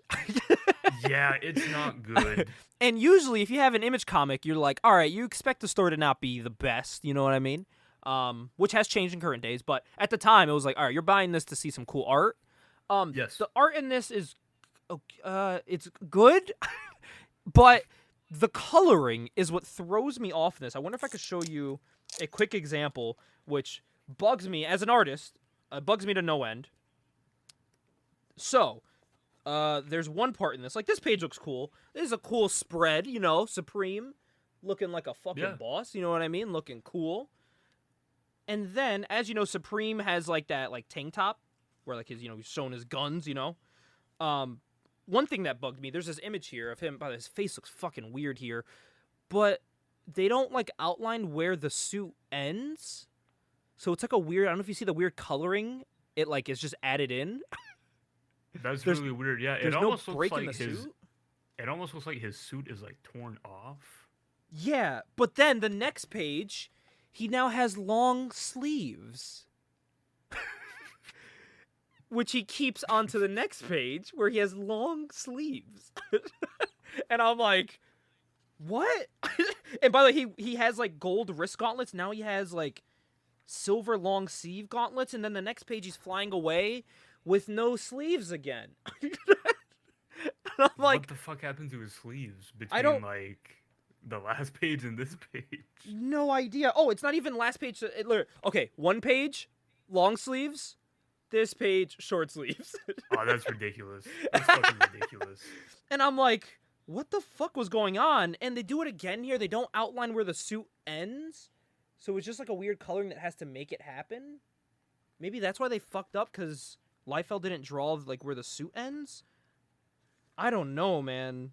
Yeah, it's not good. And usually if you have an Image comic, you're like, all right, you expect the story to not be the best, you know what I mean? Which has changed in current days, but at the time it was like, all right, you're buying this to see some cool art. Yes. The art in this is it's good, but the coloring is what throws me off in this. I wonder if I could show you a quick example, which bugs me as an artist. Bugs me to no end. So, there's one part in this. Like, this page looks cool. This is a cool spread, you know, Supreme looking like a fucking boss, you know what I mean? Looking cool. And then, as you know, Supreme has, like, that, like, tank top where, like, his, you know, he's showing his guns, you know? One thing that bugged me, there's this image here of him, but his face looks fucking weird here, but they don't, like, outline where the suit ends. So it's like a weird, I don't know if you see the weird coloring. It, like, is just added in. That's really weird. Yeah, there's it almost no looks break like in the his. suit. It almost looks like his suit is like torn off. Yeah, but then the next page, he now has long sleeves. Which he keeps onto the next page where he has long sleeves. And I'm like, what? And by the way, he has like gold wrist gauntlets. Now he has like silver long sleeve gauntlets. And then the next page he's flying away with no sleeves again. And I'm like, what the fuck happened to his sleeves between like the last page and this page? No idea. Oh, it's not even last page. Okay, one page, long sleeves. This page, short sleeves. Oh, that's ridiculous. That's fucking ridiculous. And I'm like, what the fuck was going on? And they do it again here. They don't outline where the suit ends. So it's just like a weird coloring that has to make it happen. Maybe that's why they fucked up, because Liefeld didn't draw like where the suit ends. I don't know, man.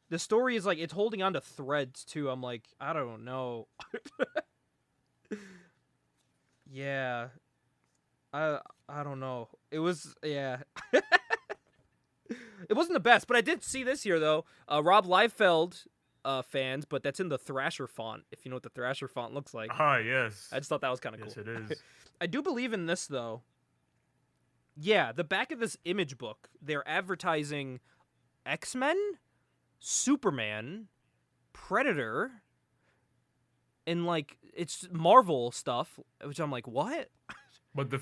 The story is like, it's holding on to threads too. I'm like, I don't know. Yeah. I don't know. It was, yeah. It wasn't the best, but I did see this here, though. Rob Liefeld fans, but that's in the Thrasher font, if you know what the Thrasher font looks like. Ah, yes. I just thought that was kind of Yes, cool. it is. I do believe in this, though. Yeah, the back of this image book, they're advertising X-Men, Superman, Predator, and, like, it's Marvel stuff, which I'm like, what? But the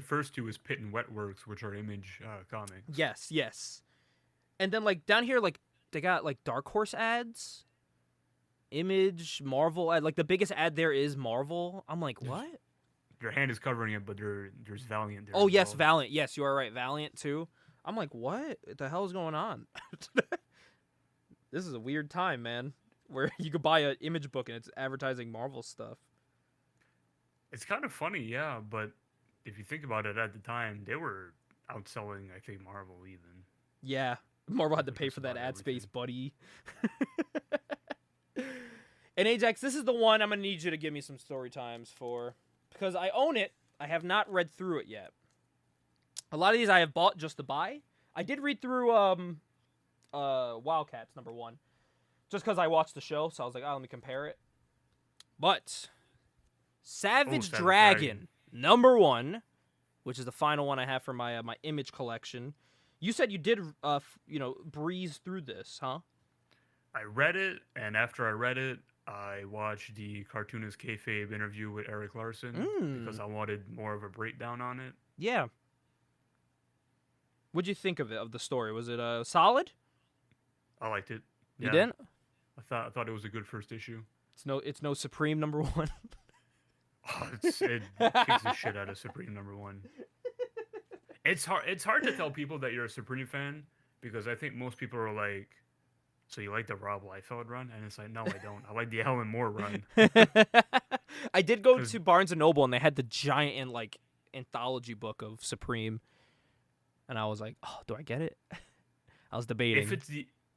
first two is Pit and Wetworks, which are Image comics. Yes. And then, like, down here, like, they got, like, Dark Horse ads, Image, Marvel ad. Like, the biggest ad there is Marvel. I'm like, what? Your hand is covering it, but there's Valiant there. Oh, as yes, well. Valiant. Yes, you are right. Valiant, too. I'm like, what the hell is going on? This is a weird time, man, where you could buy an image book and it's advertising Marvel stuff. It's kind of funny, yeah, but if you think about it, at the time, they were outselling, I think, Marvel even. Yeah, Marvel had to Like, pay just for that about ad space, everything. buddy. And Ajax, this is the one I'm going to need you to give me some story times for, because I own it. I have not read through it yet. A lot of these I have bought just to buy. I did read through Wildcats #1, just because I watched the show, so I was like, oh, let me compare it. But Savage Dragon #1, which is the final one I have for my my image collection. You said you did breeze through this, huh? I read it, and after I read it, I watched the Cartoonist Kayfabe interview with Eric Larson because I wanted more of a breakdown on it. Yeah. What'd you think of it, of the story? Was it solid? I liked it. You Yeah. didn't? I thought it was a good first issue. It's no Supreme #1. Oh, it kicks the shit out of Supreme #1. It's hard to tell people that you're a Supreme fan, because I think most people are like, so you like the Rob Liefeld run? And it's like, no, I don't. I like the Alan Moore run. I did go to Barnes & Noble, and they had the giant anthology book of Supreme. And I was like, oh, do I get it? I was debating.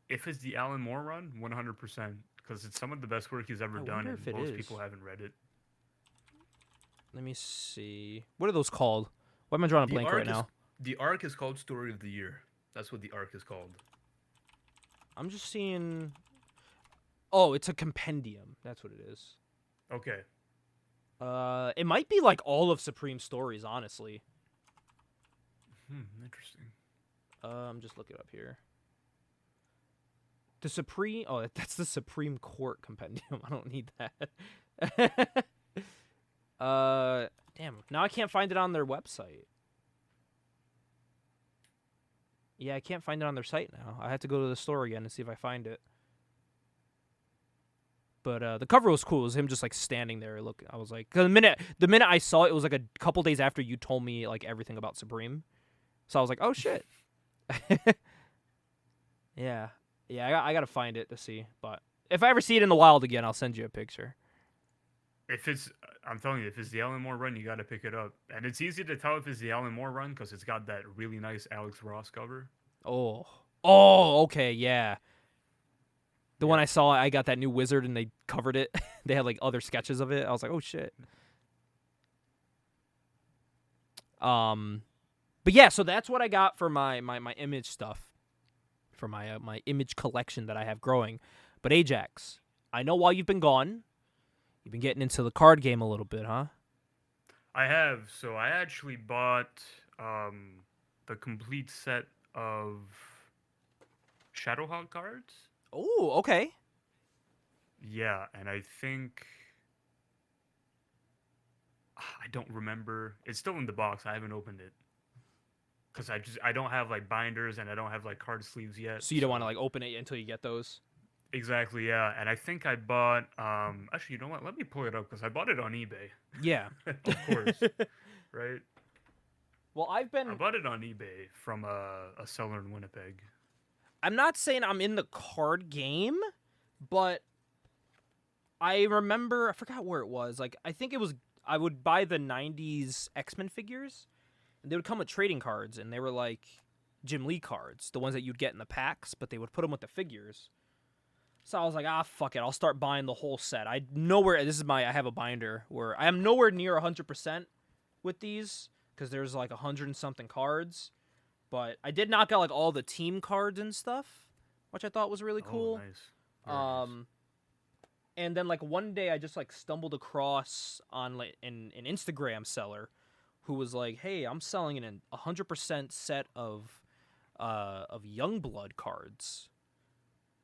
If it's the Alan Moore run, 100%, because it's some of the best work he's ever done, and most people haven't read it. Let me see. What are those called? Why am I drawing a blank right now? The arc is called Story of the Year. That's what the arc is called. I'm just seeing... Oh, it's a compendium. That's what it is. Okay. It might be like all of Supreme stories, honestly. Interesting. I'm just looking it up here. The Supreme... Oh, that's the Supreme Court compendium. I don't need that. Damn. Now I can't find it on their website. Yeah, I can't find it on their site now. I have to go to the store again and see if I find it. But the cover was cool. It was him just like standing there. Look, I was like, 'cause the minute I saw it, it was like a couple days after you told me like everything about Supreme. So I was like, oh shit. Yeah. Yeah, I gotta find it to see. But if I ever see it in the wild again, I'll send you a picture. If it's, I'm telling you, if it's the Alan Moore run, you got to pick it up. And it's easy to tell if it's the Alan Moore run because it's got that really nice Alex Ross cover. Oh. Oh, okay, yeah. The one Yeah. I saw, I got that new wizard and they covered it. They had like other sketches of it. I was like, oh shit. But yeah, so that's what I got for my image stuff. For my my image collection that I have growing. But Ajax, I know while you've been gone, you've been getting into the card game a little bit, huh? I have. So I actually bought the complete set of Shadowhawk cards. Oh, okay. Yeah, and I think I don't remember. It's still in the box. I haven't opened it because I don't have like binders and I don't have like card sleeves yet. So you don't want to like open it until you get those? Exactly, yeah. And I think I bought actually, you know what? Let me pull it up because I bought it on eBay. Yeah. Of course. Right? Well, I bought it on eBay from a seller in Winnipeg. I'm not saying I'm in the card game, but I remember, I forgot where it was. Like, I think it was, I would buy the 90s X-Men figures, and they would come with trading cards, and they were like Jim Lee cards, the ones that you'd get in the packs, but they would put them with the figures. So I was like, fuck it, I'll start buying the whole set. I have a binder where I am nowhere near 100% with these, because there's like 100 and something cards. But I did knock out like all the team cards and stuff, which I thought was really cool. Oh, nice. Very nice. And then like one day I just like stumbled across on like an Instagram seller who was like, "Hey, I'm selling an 100% set of Youngblood cards."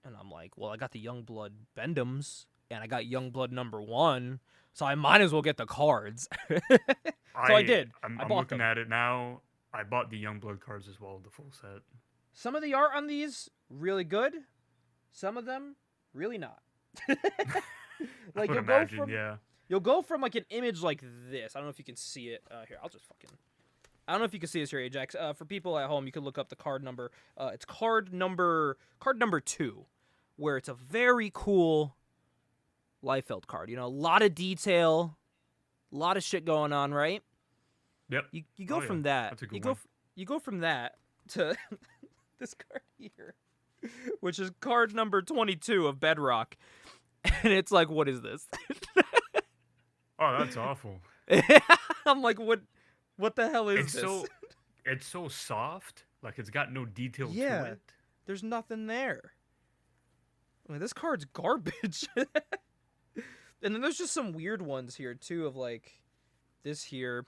And I'm like, "Well, I got the Youngblood Bendums and I got Youngblood #1, so I might as well get the cards." So I did. I'm I bought looking them. at it now. I bought the Youngblood cards as well, the full set. Some of the art on these really good. Some of them really not. Like I would you'll imagine, go from yeah. you'll go from like an image like this. I don't know if you can see it here. I don't know if you can see this here, Ajax. For people at home, you can look up the card number. It's card number 2, where it's a very cool Liefeld card. You know, a lot of detail, a lot of shit going on, right? Yep. You go Oh, from yeah. that. That's a good You one. you go from that to this card here, which is card number 22 of Bedrock, and it's like, what is this? Oh, that's awful. I'm like, what the hell is this? It's so soft. Like it's got no detail Yeah. to it. There's nothing there. I mean, this card's garbage. And then there's just some weird ones here too, of like this here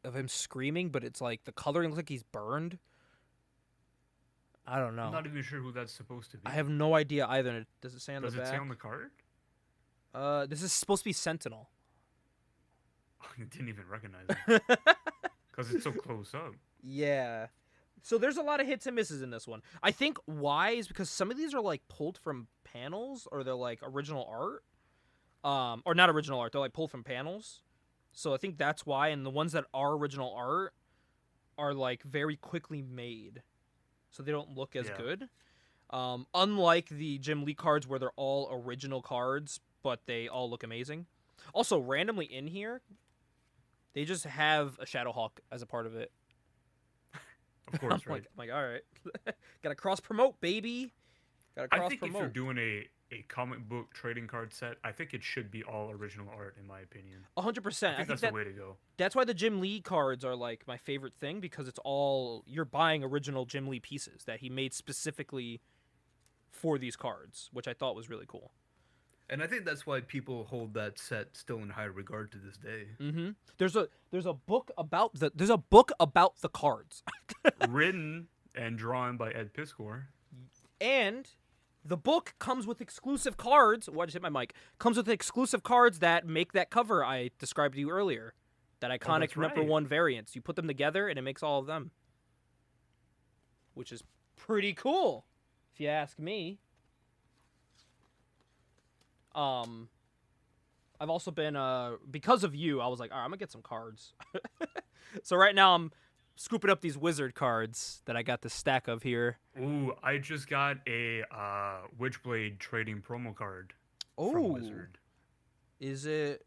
of him screaming, but it's like the coloring looks like he's burned. I don't know. I'm not even sure who that's supposed to be. I have no idea either. Does it say on Does the it back? say on the card? This is supposed to be Sentinel. I didn't even recognize it because it's so close up. Yeah. So there's a lot of hits and misses in this one. I think why is because some of these are like pulled from panels or they're like original art. Or not original art, they're like pulled from panels. So I think that's why, and the ones that are original art are like very quickly made. So they don't look as Yeah. good. Unlike the Jim Lee cards where they're all original cards, but they all look amazing. Also, randomly in here, they just have a Shadowhawk as a part of it. Of course, right? I'm like, all right. Gotta cross-promote, baby. Gotta I think if cross-promote. you're doing a comic book trading card set, I think it should be all original art, in my opinion. 100%. I think that's the way to go. That's why the Jim Lee cards are like my favorite thing, because it's all you're buying original Jim Lee pieces that he made specifically for these cards, which I thought was really cool. And I think that's why people hold that set still in high regard to this day. Mm-hmm. There's a book about the cards, Written and drawn by Ed Piskor. and the book comes with exclusive cards. Oh, I just hit my mic. Comes with exclusive cards that make that cover I described to you earlier. That iconic that's number right. 1 variants. You put them together and it makes all of them, which is pretty cool, if you ask me. I've also been because of you, I was like, all right, I'm gonna get some cards. So right now I'm scooping up these wizard cards that I got the stack of here. Ooh, I just got a Witchblade trading promo card from Oh, Wizard. is it?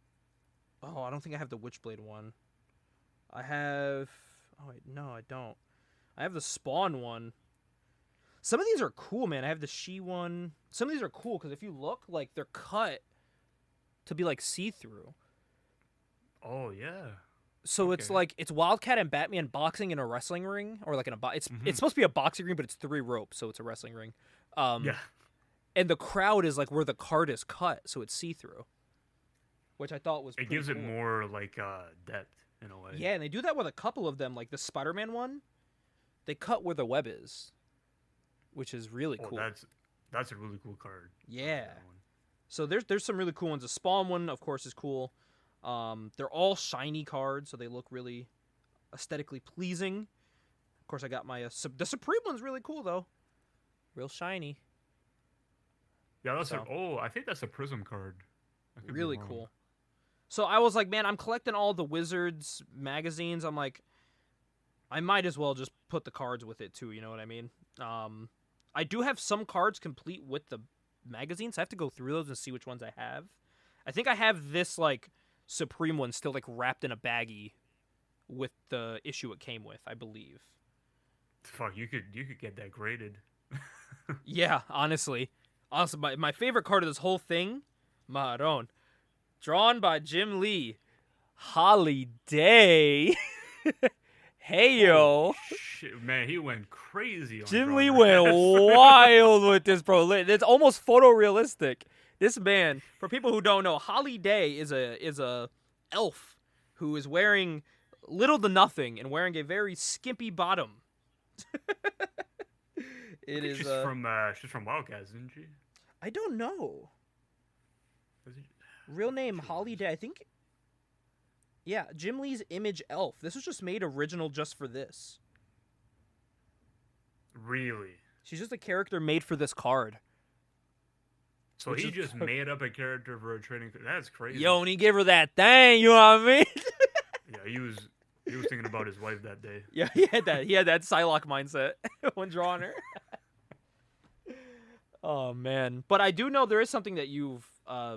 Oh, I don't think I have the Witchblade one. I have. Oh wait, no, I don't. I have the Spawn one. Some of these are cool, man. I have the She one. Some of these are cool because if you look, like they're cut to be like see-through. Oh yeah. So it's Okay. like it's Wildcat and Batman boxing in a wrestling ring, or like in a it's supposed to be a boxing ring, but it's 3 ropes, so it's a wrestling ring. Yeah. And the crowd is like where the card is cut, so it's see through, which I thought was It pretty gives it cool. more like depth in a way. Yeah, and they do that with a couple of them, like the Spider-Man one. They cut where the web is, which is really Oh, cool. that's a really cool card. I like Yeah. that one. So there's some really cool ones. The Spawn one, of course, is cool. They're all shiny cards, so they look really aesthetically pleasing. Of course, I got my the Supreme one's really cool though, real shiny, Yeah, that's So- I think that's a Prism card. I could be really wrong. cool. So I was like, man, I'm collecting all the Wizards magazines. I'm like, I might as well just put the cards with it too. You know what I mean? I do have some cards complete with the magazines. I have to go through those and see which ones I have. I think I have this like Supreme one still like wrapped in a baggie with the issue it came with, I believe. Fuck, you could get that graded. Yeah, honestly, my favorite card of this whole thing, Maron, drawn by Jim Lee, Holiday. Hey yo, Shit, man, he went crazy on Jim drawing Lee went graphs. wild with this, bro. It's almost photorealistic. This man, for people who don't know, Holiday is a elf who is wearing little to nothing and wearing a very skimpy bottom. It is. She's from Wildcats, isn't she? I don't know. Is it- Real name She Holiday. I think. Yeah, Jim Lee's Image Elf. This was just made original just for this. Really? She's just a character made for this card. So Which he is just made up a character for a trading card. That's crazy. Yo, and he gave her that thing. You know what I mean? Yeah, he was thinking about his wife that day. Yeah, he had that Psylocke mindset when drawing her. Oh man, but I do know there is something that you've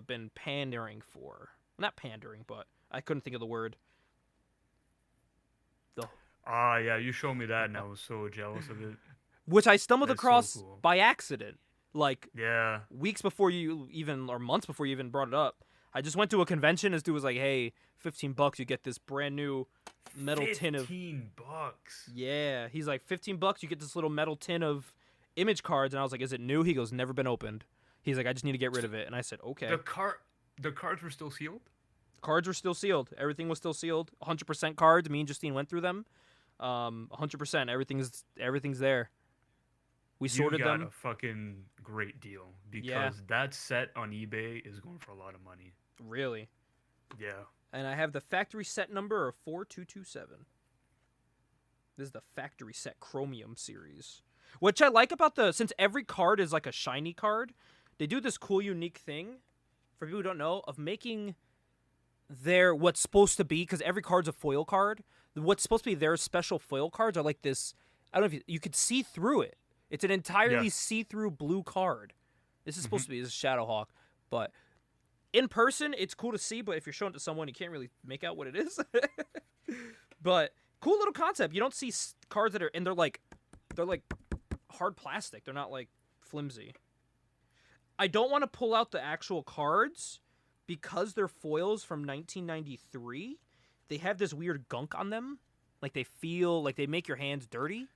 been pandering for. Not pandering, but I couldn't think of the word. Yeah, you showed me that, and I was so jealous of it. Which I stumbled That's so across cool. by accident, like Yeah. weeks before you even, or months before you even brought it up. I just went to a convention. This dude was like, "Hey, $15, you get this brand new metal tin of." $15. Yeah, he's like $15. You get this little metal tin of image cards, and I was like, "Is it new?" He goes, "Never been opened." He's like, "I just need to get rid of it," and I said, "Okay." The cards were still sealed. Cards were still sealed. Everything was still sealed. 100% cards. Me and Justine went through them. 100%. Everything's there. We sorted You got them. a fucking great deal because Yeah. that set on eBay is going for a lot of money. Really. Yeah. And I have the factory set number of 4227. This is the factory set Chromium series. Which I like about since every card is like a shiny card, they do this cool, unique thing, for people who don't know, of making what's supposed to be, because every card's a foil card, what's supposed to be their special foil cards are like this, I don't know if you could see through it. It's an entirely Yeah. see-through blue card. This is supposed to be, this is Shadowhawk, but in person, it's cool to see, but if you're showing it to someone, you can't really make out what it is. But cool little concept. You don't see cards that are, and they're like hard plastic. They're not like flimsy. I don't want to pull out the actual cards because they're foils from 1993. They have this weird gunk on them. Like they feel like they make your hands dirty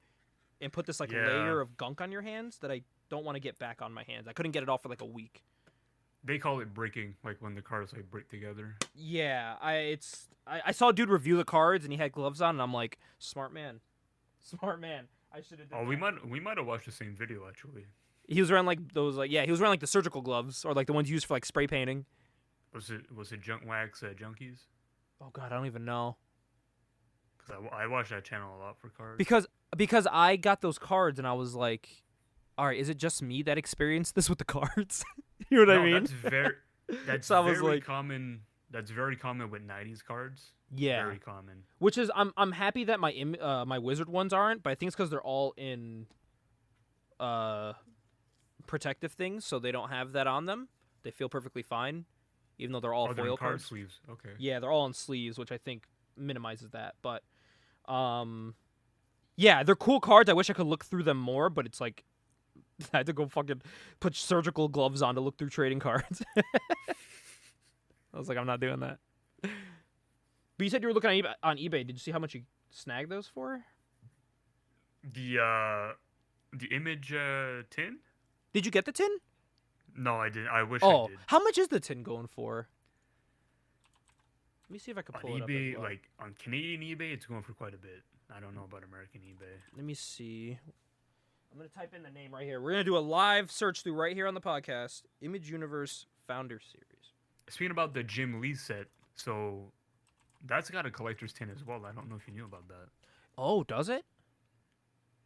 and put this like Yeah. layer of gunk on your hands that I don't want to get back on my hands. I couldn't get it off for like a week. They call it breaking, like when the cards like break together. Yeah, I saw a dude review the cards and he had gloves on and I'm like, smart man. I should have done Oh, that. we might have watched the same video actually. He was wearing like those he was wearing like the surgical gloves or like the ones used for like spray painting. Was it Junk Wax Junkies? Oh god, I don't even know. Because I watch that channel a lot for cards. Because I got those cards and I was like, all right, is it just me that experienced this with the cards? You know what I No, mean? That's very So I was very like- common That's very common with 90s cards. Yeah. Very common. Which is I'm happy that my wizard ones aren't, but I think it's because they're all in protective things, so they don't have that on them. They feel perfectly fine, even though they're all They're in foil card cards. sleeves. Okay. Yeah, they're all on sleeves, which I think minimizes that. But yeah, they're cool cards. I wish I could look through them more, but it's like I had to go fucking put surgical gloves on to look through trading cards. I was like, I'm not doing that. But you said you were looking on eBay. Did you see how much you snagged those for? The image tin? Did you get the tin? No, I didn't. I wish I Oh, did. how much is the tin going for? Let me see if I can On pull it up. eBay, as well. like on Canadian eBay, it's going for quite a bit. I don't know about American eBay. Let me see. I'm gonna type in the name right here. We're gonna do a live search through right here on the podcast. Image Universe Founder Series. Speaking about the Jim Lee set, so that's got a collector's tin as well. I don't know if you knew about that. Oh, does it?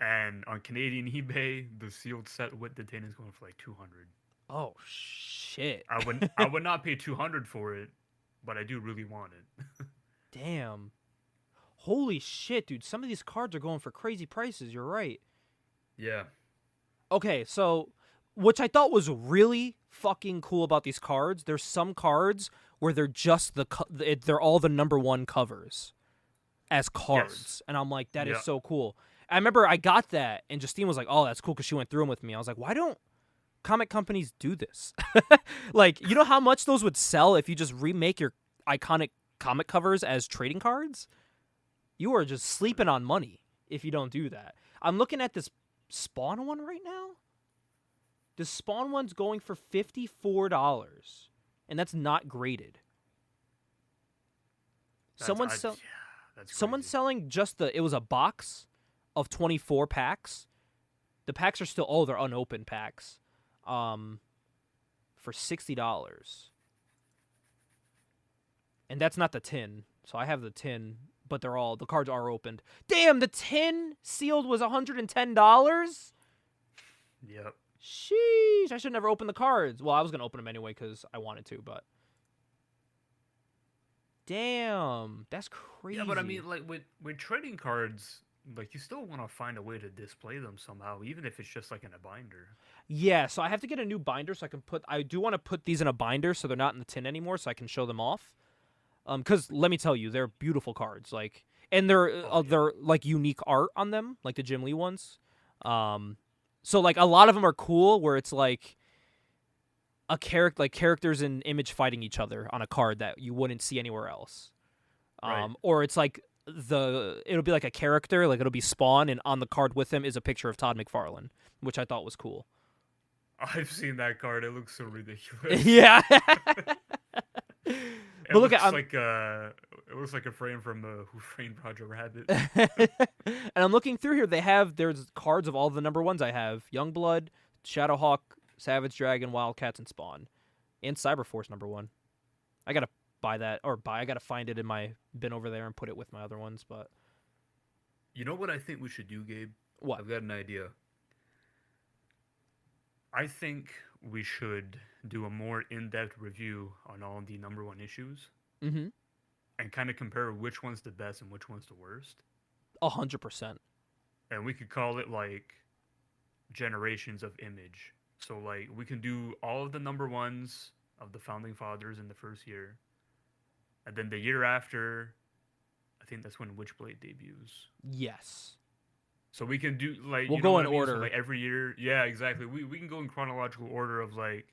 And on Canadian eBay, the sealed set with the tin is going for like 200. Oh shit! I would not pay 200 for it, but I do really want it. Damn. Holy shit, dude! Some of these cards are going for crazy prices. You're right. Yeah. Okay, so which I thought was really fucking cool about these cards. There's some cards where they're just they're all the number one covers as cards, Yes. and I'm like, that is Yeah. so cool. I remember I got that, and Justine was like, "Oh, that's cool," because she went through them with me. I was like, "Why don't comic companies do this?" Like, you know how much those would sell if you just remake your iconic comic covers as trading cards? You are just sleeping on money if you don't do that. I'm looking at this Spawn one right now. The Spawn one's going for $54, and that's not graded. Someone's That's selling just it was a box of 24 packs. The packs are still they're unopened packs. For $60. And that's not the tin. So I have the tin, but the cards are opened. Damn, the tin sealed was $110? Yep. Sheesh, I should never open the cards. Well, I was going to open them anyway because I wanted to, but damn, that's crazy. Yeah, but I mean, like with trading cards, like you still want to find a way to display them somehow, even if it's just like in a binder. Yeah, so I have to get a new binder so I do want to put these in a binder so they're not in the tin anymore so I can show them off. Cuz let me tell you, they're beautiful cards, like, and they're like unique art on them, like the Jim Lee ones. So like a lot of them are cool where it's like characters in Image fighting each other on a card that you wouldn't see anywhere else. Right. Or it's like it'll be like a character, like it'll be Spawn, and on the card with him is a picture of Todd McFarlane, which I thought was cool. I've seen that card. It looks so ridiculous. Yeah. It But look looks at it looks like a frame from Who Framed Roger Rabbit. and I'm looking through here. There's cards of all the number ones I have: Youngblood, Shadowhawk, Savage Dragon, Wildcats, and Spawn, and Cyberforce #1. I gotta buy that, I gotta find it in my bin over there and put it with my other ones. But You know what I think we should do, Gabe? what? I've got an idea. I think we should do a more in-depth review on all the #1 issues Mm-hmm. and kind of compare which one's the best and which one's the worst. 100%. And we could call it like generations of Image. So like we can do all of the #1s of the Founding Fathers in the first year, and then the year after, I think that's when Witchblade debuts. Yes. So we can do like We'll you know go what in I mean? So, order. like every year. Yeah, exactly. We can go in chronological order of like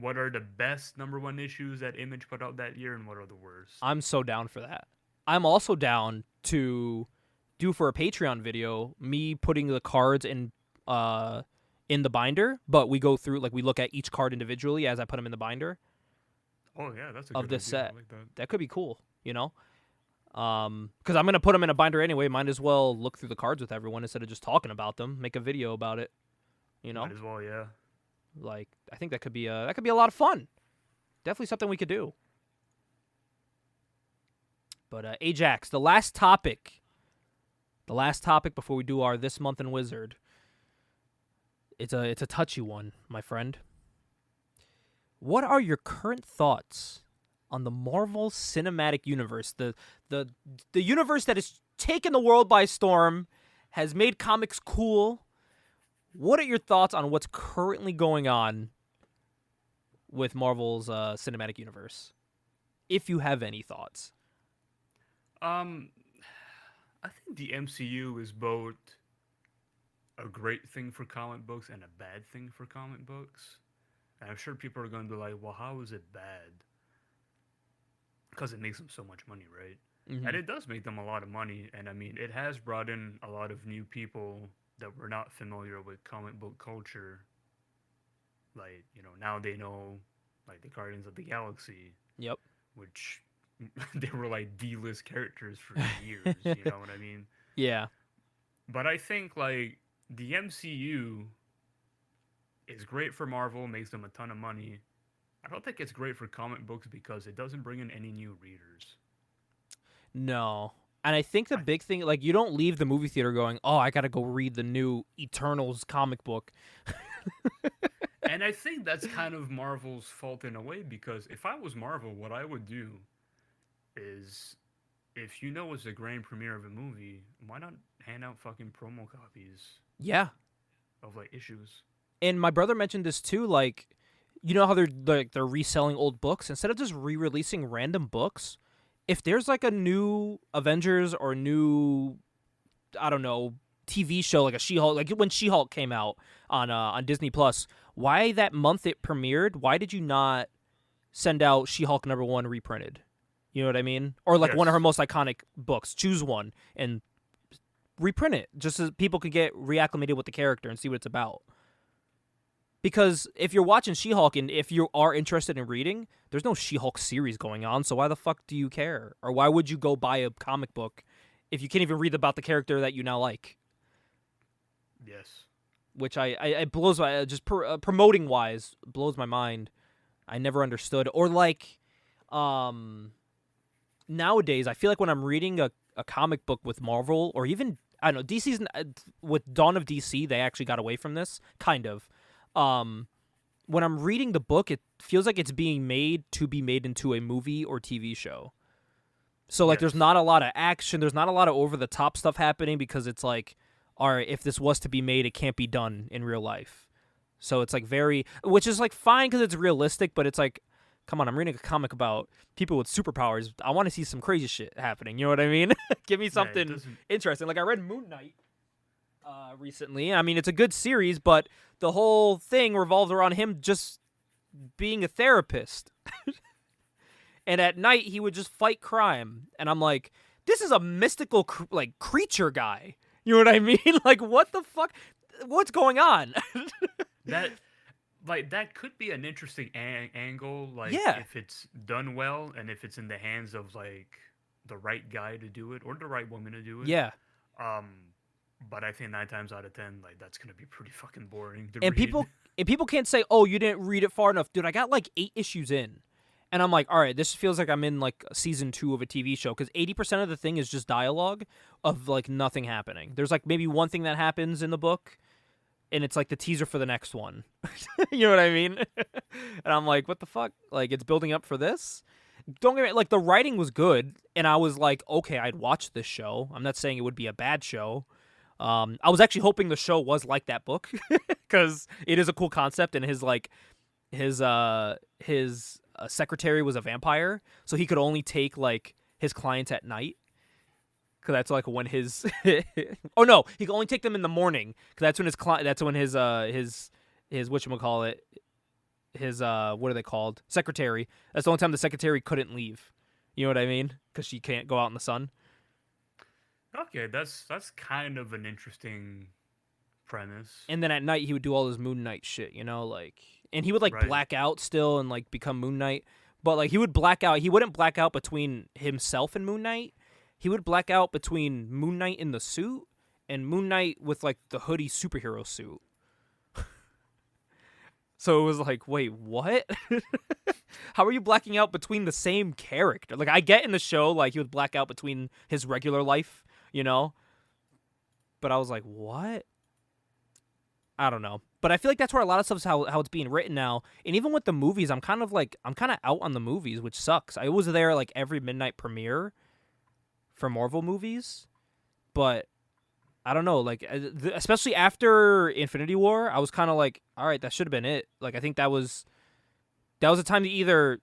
what are the best #1 issues that Image put out that year and what are the worst. I'm so down for that. I'm also down to do for a Patreon video me putting the cards in the binder, but we go through, like, we look at each card individually as I put them in the binder. Oh yeah, that's a Of good this idea. I set. like that. That Could be cool, you know? Because I'm going to put them in a binder anyway. Might as well look through the cards with everyone instead of just talking about them. Make a video about it, you know? Might as well, yeah. Like, I think that could be a lot of fun. Definitely something we could do. But Ajax, the last topic before we do our This Month in Wizard. It's a touchy one, my friend. What are your current thoughts on the Marvel Cinematic Universe, the universe that has taken the world by storm, has made comics cool. What are your thoughts on what's currently going on with Marvel's Cinematic Universe? If you have any thoughts. I think the MCU is both a great thing for comic books and a bad thing for comic books. And I'm sure people are going to be like, well, how is it bad? Because it makes them so much money, right? Mm-hmm. And it does make them a lot of money. And I mean, it has brought in a lot of new people that were not familiar with comic book culture. Like, now they know, like, the Guardians of the Galaxy. Yep. Which they were like D-list characters for years, you know what I mean? Yeah. But I think, like, the MCU is great for Marvel, makes them a ton of money. I don't think it's great for comic books because it doesn't bring in any new readers. No. And I think the big thing, like, you don't leave the movie theater going, oh, I got to go read the new Eternals comic book. And I think that's kind of Marvel's fault in a way, because if I was Marvel, what I would do is, if it's a grand premiere of a movie, why not hand out fucking promo copies? Yeah. Of, like, issues. And my brother mentioned this too, like, you know how they're reselling old books? Instead of just re-releasing random books, if there's like a new Avengers or new, I don't know, TV show like a She-Hulk, like when She-Hulk came out on Disney Plus, why that month it premiered, why did you not send out She-Hulk #1 reprinted? You know what I mean? Or like one of her most iconic books. Choose one and reprint it just so people could get reacclimated with the character and see what it's about. Because if you're watching She-Hulk and if you are interested in reading, there's no She-Hulk series going on, so why the fuck do you care? Or why would you go buy a comic book if you can't even read about the character that you now like? Yes. Which it blows my, just promoting wise, blows my mind. I never understood. Or like, nowadays, I feel like when I'm reading a comic book with Marvel, or even, I don't know, DC's, with Dawn of DC, they actually got away from this, kind of. When I'm reading the book, it feels like it's being made to be made into a movie or TV show. So, like, There's not a lot of action. There's not a lot of over-the-top stuff happening because it's like, all right, if this was to be made, it can't be done in real life. So it's like which is like fine because it's realistic, but it's like, come on, I'm reading a comic about people with superpowers. I want to see some crazy shit happening. You know what I mean? Give me something interesting. Like I read Moon Knight recently. I mean, it's a good series, but the whole thing revolved around him just being a therapist. And at night, he would just fight crime. And I'm like, this is a mystical creature guy. You know what I mean? Like, what the fuck? What's going on? That could be an interesting angle. Like, yeah. If it's done well and if it's in the hands of, like, the right guy to do it or the right woman to do it. Yeah. But I think 9 times out of 10, like, that's gonna be pretty fucking boring to read. People can't say, "Oh, you didn't read it far enough." Dude, I got like 8 issues in. And I'm like, "All right, this feels like I'm in like season 2 of a TV show cuz 80% of the thing is just dialogue of like nothing happening. There's like maybe one thing that happens in the book and it's like the teaser for the next one." You know what I mean? And I'm like, "What the fuck? Like it's building up for this?" Don't get me, like the writing was good and I was like, "Okay, I'd watch this show." I'm not saying it would be a bad show. I was actually hoping the show was like that book because it is a cool concept, and his secretary was a vampire, so he could only take like his clients at night. Cause that's like when his oh no, he could only take them in the morning. Cause that's when his whatchamacallit, his what are they called? Secretary. That's the only time the secretary couldn't leave. You know what I mean? Cause she can't go out in the sun. Okay, that's kind of an interesting premise. And then at night he would do all his Moon Knight shit, you know, like, and he would like black out still and like become Moon Knight, but like he would black out. He wouldn't black out between himself and Moon Knight. He would black out between Moon Knight in the suit and Moon Knight with like the hoodie superhero suit. So it was like, wait, what? How are you blacking out between the same character? Like I get in the show, like he would black out between his regular life, you know? But I was like, what? I don't know. But I feel like that's where a lot of stuff's how it's being written now. And even with the movies, I'm kind of out on the movies, which sucks. I was there like every midnight premiere for Marvel movies, but I don't know. Like especially after Infinity War, I was kind of like, all right, that should have been it. Like I think that was a time to either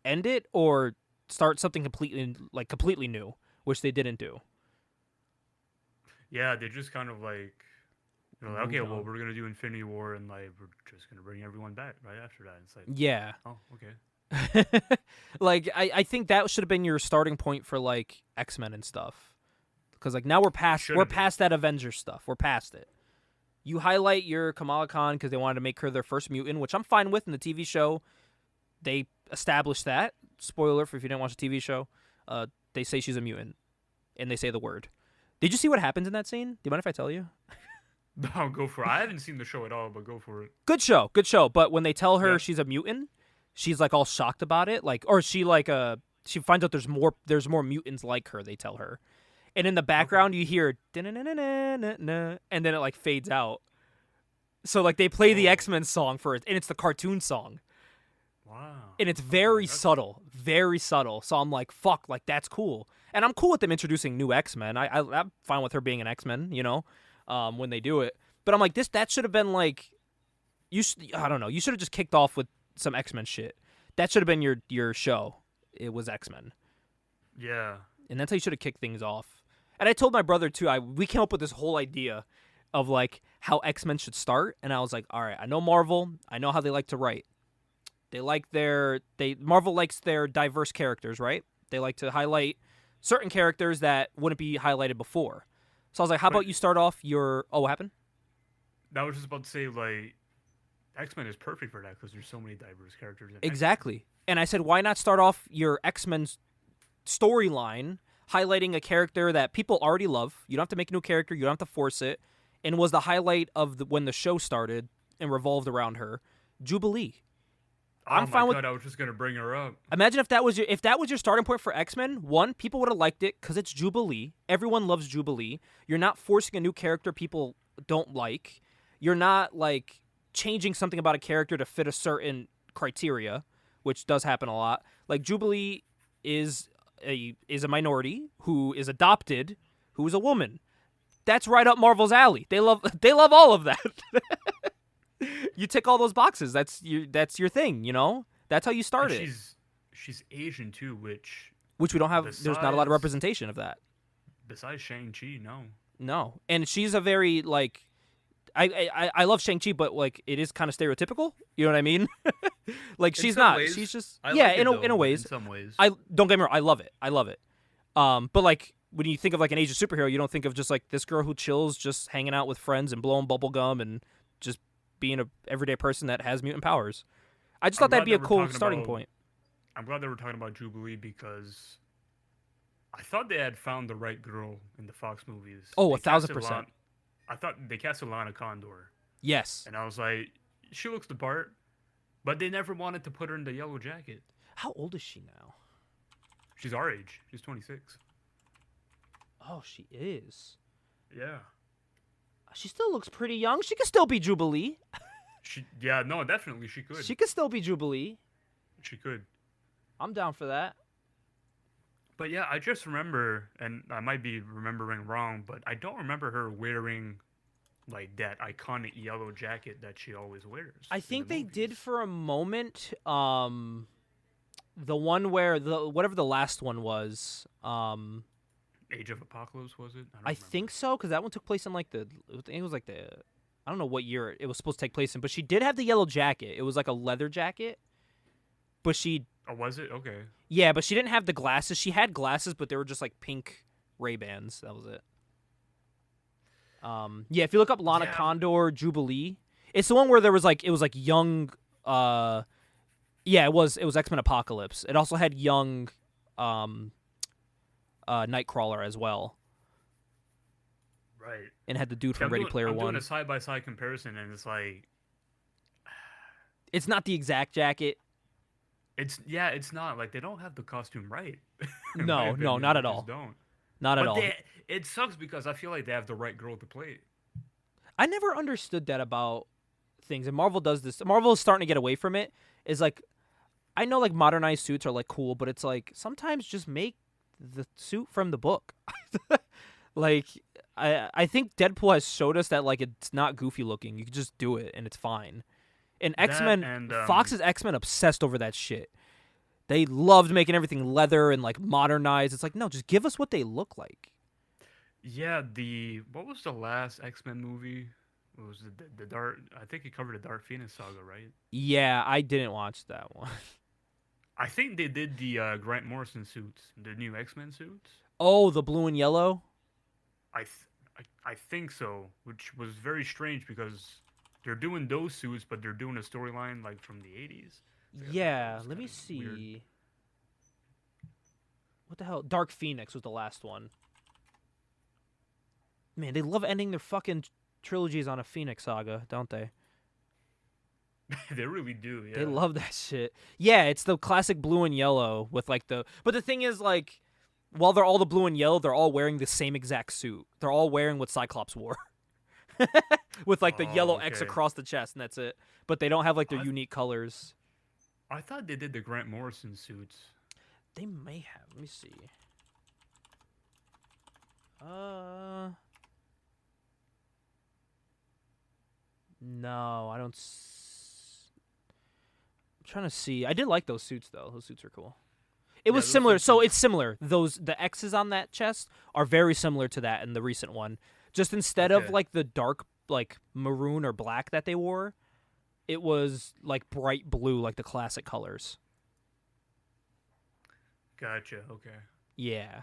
end it or start something completely new, which they didn't do. Yeah, they just kind of like, they're like, okay, Moved well, on. we're gonna do Infinity War, and like we're just gonna bring everyone back right after that. It's like, Yeah. oh, okay. Like I think that should have been your starting point for like X-Men and stuff. Because like now we're past that Avengers stuff. We're past it. You highlight your Kamala Khan because they wanted to make her their first mutant, which I'm fine with in the TV show. They established that. Spoiler for if you didn't watch the TV show. They say she's a mutant, and they say the word. Did you see what happens in that scene? Do you mind if I tell you? No, go for it. I haven't seen the show at all, but go for it. Good show. But when they tell her Yeah. she's a mutant, she's like all shocked about it. Like, or she finds out there's more mutants like her. They tell her, and in the background you hear "da-na-na-na-na-na," and then it like fades out. So like they play the X-Men song for it, and it's the cartoon song. Wow. And it's very subtle. So I'm like, fuck, like that's cool. And I'm cool with them introducing new X-Men. I'm fine with her being an X-Men, when they do it. But I'm like, that should have been like, I don't know. You should have just kicked off with some X-Men shit. That should have been your show. It was X-Men. Yeah. And that's how you should have kicked things off. And I told my brother too, we came up with this whole idea of like how X-Men should start. And I was like, all right, I know Marvel. I know how they like to write. Marvel likes their diverse characters, right? They like to highlight certain characters that wouldn't be highlighted before. So I was like, how about you start off what happened? I was just about to say, like, X-Men is perfect for that because there's so many diverse characters. In Exactly. And I said, why not start off your X-Men's storyline highlighting a character that people already love? You don't have to make a new character. You don't have to force it. And was the highlight of when the show started and revolved around her, Jubilee. I'm fine with. I was just gonna bring her up. Imagine if that was your starting point for X-Men. One, people would have liked it because it's Jubilee. Everyone loves Jubilee. You're not forcing a new character people don't like. You're not like changing something about a character to fit a certain criteria, which does happen a lot. Like Jubilee is a minority who is adopted, who is a woman. That's right up Marvel's alley. They love all of that. You tick all those boxes. That's your thing, That's how you start it. She's Asian too, which we don't have. There's not a lot of representation of that. Besides Shang-Chi, no. No, and she's a very like. I love Shang-Chi, but like it is kind of stereotypical. You know what I mean? Like she's not. Ways, She's just I yeah. like it, In a ways. In some ways. I don't get me wrong. I love it. But like when you think of like an Asian superhero, you don't think of just like this girl who chills, just hanging out with friends and blowing bubble gum and just being a everyday person that has mutant powers. I just thought that'd be a cool starting point. I'm glad they were talking about Jubilee because I thought they had found the right girl in the Fox movies. Oh, They 1,000%. I thought they casted Lana Condor, Yes. and I was like, she looks the part, but they never wanted to put her in the yellow jacket. How old is she now? She's our age. She's 26. Oh, she is. Yeah. She still looks pretty young. She could still be Jubilee. Definitely she could. She could still be Jubilee. She could. I'm down for that. But yeah, I just remember, and I might be remembering wrong, but I don't remember her wearing like that iconic yellow jacket that she always wears. I think they did for a moment. The one where whatever the last one was. Age of Apocalypse, was it? I think so, because that one took place in like I think it was like I don't know what year it was supposed to take place in, but she did have the yellow jacket. It was like a leather jacket, but she. Oh, was it? Okay. Yeah, but she didn't have the glasses. She had glasses, but they were just like pink Ray-Bans. That was it. Yeah, if you look up Lana Condor Jubilee, it's the one where it was like young. Yeah, it was X-Men Apocalypse. It also had young, Nightcrawler as well. Right. And had the dude from Ready Player One. I'm doing a side-by-side comparison, and it's like... It's not the exact jacket. It's not. Like, they don't have the costume right. No, not at all. Don't. Not at all. It sucks because I feel like they have the right girl to play it. I never understood that about things, and Marvel does this. Marvel is starting to get away from it. Is like, I know like modernized suits are like cool, but it's like sometimes just make the suit from the book. Like, I think Deadpool has showed us that like it's not goofy looking. You can just do it and it's fine. And That X-Men, and, Fox's X-Men obsessed over that shit. They loved making everything leather and like modernized. It's like, no, just give us what they look like. Yeah, what was the last X-Men movie? What was the Dark? I think it covered the Dark Phoenix saga, right? Yeah, I didn't watch that one. I think they did the Grant Morrison suits, the new X-Men suits. Oh, the blue and yellow? I think so, which was very strange because they're doing those suits, but they're doing a storyline like from the 80s. Yeah, let me see. Weird. What the hell? Dark Phoenix was the last one. Man, they love ending their fucking trilogies on a Phoenix saga, don't they? They really do. Yeah. They love that shit. Yeah, it's the classic blue and yellow with like the. But the thing is, like, while they're all the blue and yellow, they're all wearing the same exact suit. They're all wearing what Cyclops wore, with like the yellow X okay. across the chest, and that's it. But they don't have like their I- unique colors. I thought they did the Grant Morrison suits. They may have. Let me see. No, I don't. I'm trying to see. I did like those suits though. Those suits are cool. It was those similar. suits So are- it's similar. The X's on that chest are very similar to that in the recent one. Just instead of Okay. like the dark like maroon or black that they wore, it was like bright blue, like the classic colors. Gotcha. Okay. Yeah.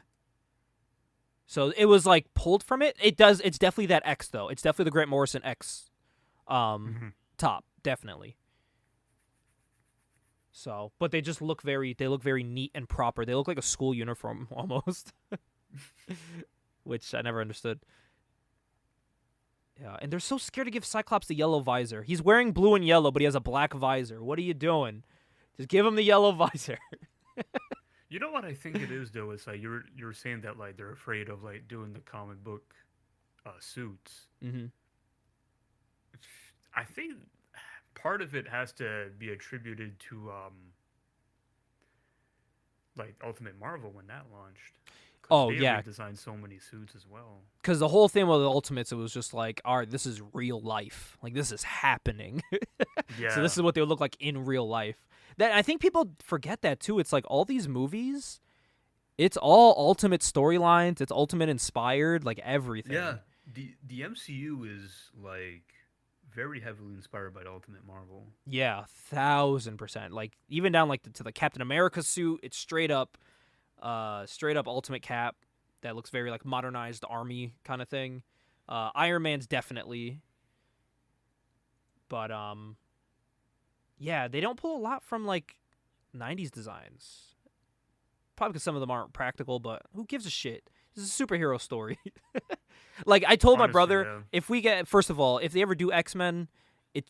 So it was like pulled from it. It's definitely that X though. It's definitely the Grant Morrison X Mhm. top, definitely. So, but they look very neat and proper. They look like a school uniform almost. Which I never understood. Yeah, and they're so scared to give Cyclops the yellow visor. He's wearing blue and yellow, but he has a black visor. What are you doing? Just give him the yellow visor. You know what I think it is though? It's like you're saying that like they're afraid of like doing the comic book suits. Mhm. I think part of it has to be attributed to like Ultimate Marvel when that launched. 'Cause Oh, they yeah. designed so many suits as well. Because the whole thing with the Ultimates, it was just like, all right, this is real life. Like, this is happening. Yeah. So this is what they would look like in real life. That I think people forget that, too. It's like all these movies, it's all Ultimate storylines. It's Ultimate inspired, like everything. Yeah, the MCU is like very heavily inspired by the Ultimate Marvel. Yeah, 1,000%. Like, even down like to the Captain America suit, it's straight up Ultimate Cap. That looks very like modernized army kind of thing. Iron Man's definitely. But yeah, they don't pull a lot from like 90s designs. Probably because some of them aren't practical, but who gives a shit? This is a superhero story. Like I told my Honestly, brother, yeah. if we get first of all, if they ever do X-Men, it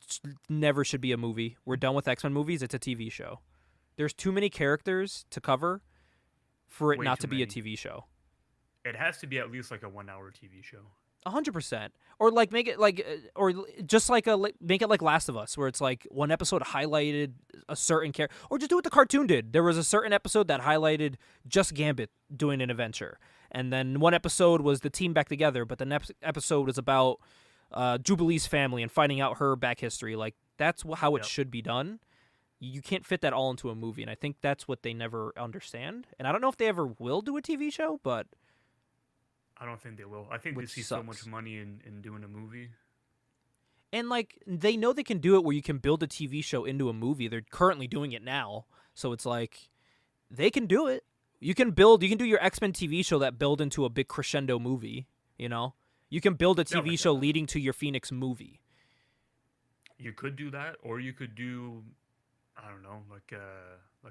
never should be a movie. We're done with X-Men movies. It's a TV show. There's too many characters to cover for it Way not too to be a many. TV show. It has to be at least like a 1-hour TV show. 100%, or like make it like, or just like make it like Last of Us, where it's like one episode highlighted a certain character, or just do what the cartoon did. There was a certain episode that highlighted just Gambit doing an adventure, and then one episode was the team back together, but the next episode was about Jubilee's family and finding out her back history. Like that's how it Yep. should be done. You can't fit that all into a movie, and I think that's what they never understand. And I don't know if they ever will do a TV show, but I don't think they will. I think Which they see so sucks. much money in doing a movie. and like they know they can do it where you can build a TV show into a movie. They're currently doing it now, so it's like they can do it. You can do your X-Men TV show that build into a big crescendo movie. You know, you can build a Yeah, TV like show that. leading to your Phoenix movie. You could do that, or you could do, I don't know, like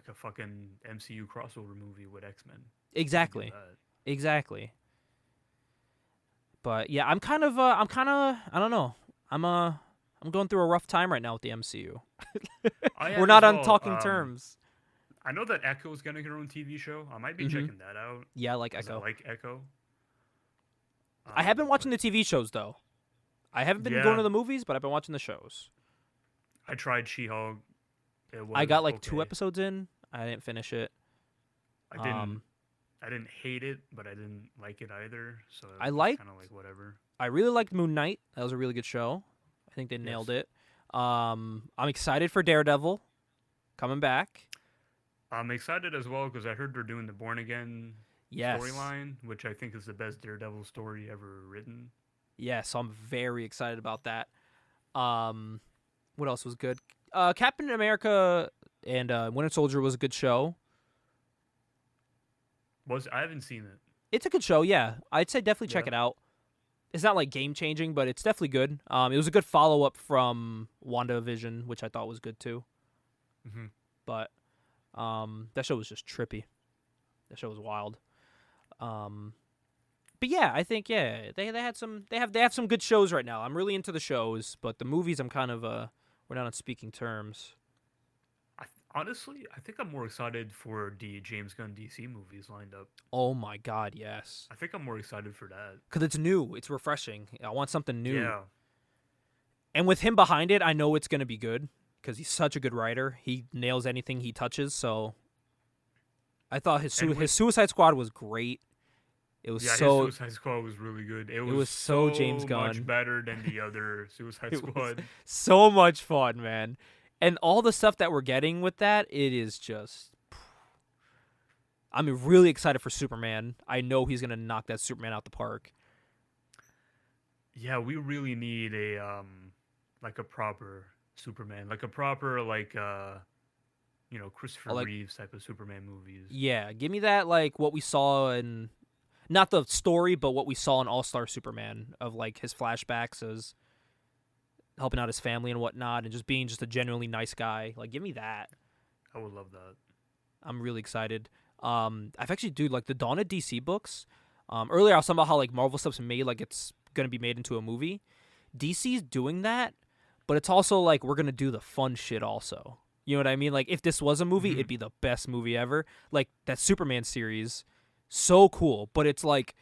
a fucking MCU crossover movie with X-Men. You could do Exactly. that. Exactly. But yeah, I don't know. I'm going through a rough time right now with the MCU. I am We're not as on well. talking terms. I know that Echo's gonna get her own TV show. I might be Mhm. checking that out. Yeah, I like 'Cause I Echo. like Echo. I have been watching but the TV shows though. I haven't been Yeah. going to the movies, but I've been watching the shows. I tried She-Hulk. I got like okay. 2 episodes in. I didn't finish it. I didn't hate it, but I didn't like it either. So I it's like- kind of like whatever. I really liked Moon Knight. That was a really good show. I think they nailed it. I'm excited for Daredevil coming back. I'm excited as well because I heard they're doing the Born Again Yes. storyline, which I think is the best Daredevil story ever written. Yeah, so I'm very excited about that. What else was good? Captain America and Winter Soldier was a good show. I haven't seen it. It's a good show, yeah. I'd say definitely check Yeah. it out. It's not like game changing, but it's definitely good. It was a good follow up from WandaVision, which I thought was good too. Mhm. But that show was just trippy. That show was wild. But yeah, I think they have some good shows right now. I'm really into the shows, but the movies I'm kind of we're not on speaking terms. Honestly, I think I'm more excited for the James Gunn DC movies lined up. Oh my god, yes. I think I'm more excited for that. Cuz it's new, it's refreshing. I want something new. Yeah. And with him behind it, I know it's going to be good cuz he's such a good writer. He nails anything he touches, so I thought his Suicide Squad was great. It was His so Suicide Squad was really good. It was so James Gunn. much better than the other Suicide It was Squad. so much fun, man. And all the stuff that we're getting with that, it is just I'm really excited for Superman. I know he's going to knock that Superman out the park. Yeah, we really need a like a proper Superman, like a proper Christopher Reeves type of Superman movies. Yeah, give me that like what we saw in not the story, but what we saw in All-Star Superman of like his flashbacks as helping out his family and whatnot and just being just a genuinely nice guy. Like give me that. I would love that. I'm really excited. I've actually like the Dawn of DC books. Earlier I was talking about how like Marvel stuff's made like it's gonna be made into a movie. DC's doing that, but it's also like we're gonna do the fun shit also. You know what I mean? Like if this was a movie, it'd be the best movie ever. Like that Superman series, so cool. But it's like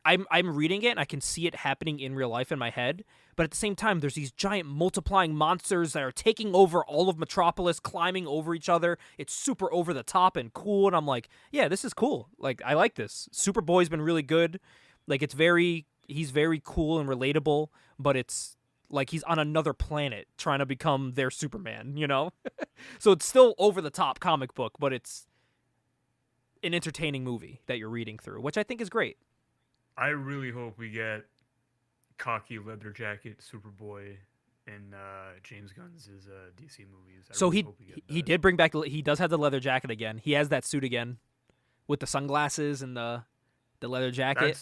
I'm reading it and I can see it happening in real life in my head. But at the same time, there's these giant multiplying monsters that are taking over all of Metropolis, climbing over each other. It's super over the top and cool. And I'm like, yeah, this is cool. Like, I like this. Superboy's been really good. Like, he's very cool and relatable, but it's like he's on another planet trying to become their Superman, you know? So it's still over the top comic book, but it's an entertaining movie that you're reading through, which I think is great. I really hope we get cocky leather jacket Superboy in James Gunn's DC movies. So really hope we get he that. did bring back. He does have the leather jacket again. He has that suit again, with the sunglasses and the leather jacket.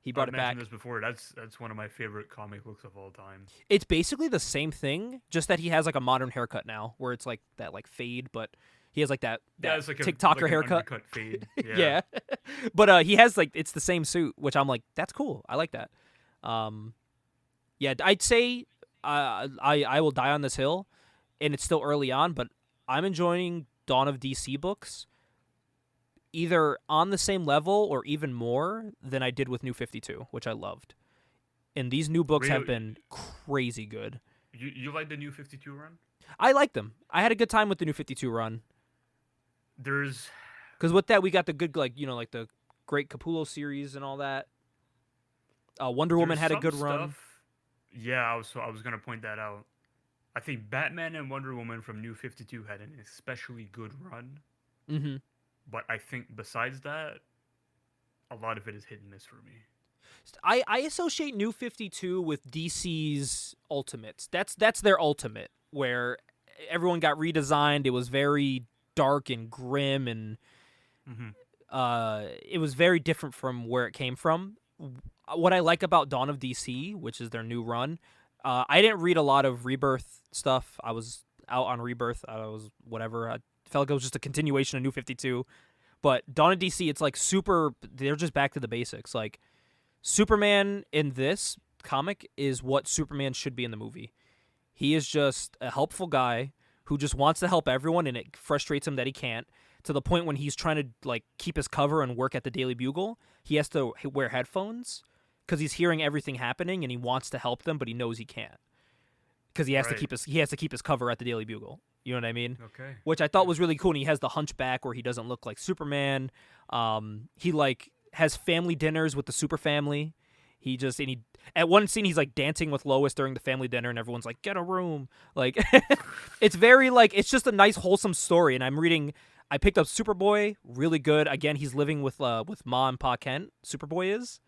He brought I've it back. mentioned this before. That's one of my favorite comic looks of all time. It's basically the same thing, just that he has like a modern haircut now, where it's like that like fade, but he has like that It's like TikToker an haircut. undercut fade. Yeah. But he has like it's the same suit, which I'm like, that's cool. I like that. Yeah, I'd say I will die on this hill, and it's still early on, but I'm enjoying Dawn of DC books either on the same level or even more than I did with New 52, which I loved. And these new books have been crazy good. You like the New 52 run? I like them. I had a good time with the New 52 run. Because with that we got the good like the Great Capullo series and all that. Wonder Woman had a good run. Yeah, I was gonna point that out. I think Batman and Wonder Woman from New 52 had an especially good run. Mm-hmm. But I think besides that, a lot of it is hit and miss for me. I associate New 52 with DC's Ultimates. That's their Ultimate, where everyone got redesigned. It was very dark and grim, and it was very different from where it came from. What I like about Dawn of DC, which is their new run, I didn't read a lot of Rebirth stuff. I was out on Rebirth. I was whatever. I felt like it was just a continuation of New 52. But Dawn of DC, it's like they're just back to the basics. Like, Superman in this comic is what Superman should be in the movie. He is just a helpful guy who just wants to help everyone, and it frustrates him that he can't, to the point when he's trying to like keep his cover and work at the Daily Bugle, he has to wear headphones because he's hearing everything happening and he wants to help them, but he knows he can't because he has to keep his cover at the Daily Bugle. You know what I mean? Okay. Which I thought was really cool. And he has the hunchback where he doesn't look like Superman. He like has family dinners with the super family. At one scene he's like dancing with Lois during the family dinner, and everyone's like, "Get a room!" Like, it's very like it's just a nice wholesome story. And I picked up Superboy, really good. Again, he's living with Ma and Pa Kent. Superboy is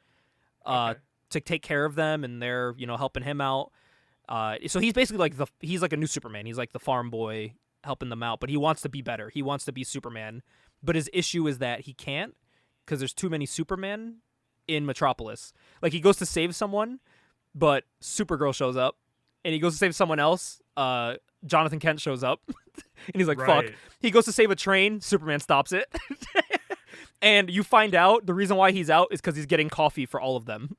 to take care of them, and they're helping him out. So he's basically he's like a new Superman. He's like the farm boy helping them out, but he wants to be better. He wants to be Superman, but his issue is that he can't because there's too many Supermen in Metropolis. Like, he goes to save someone, but Supergirl shows up, and he goes to save someone else. Jonathan Kent shows up, and he's like, "Fuck." He goes to save a train. Superman stops it. And you find out the reason why he's out is because he's getting coffee for all of them.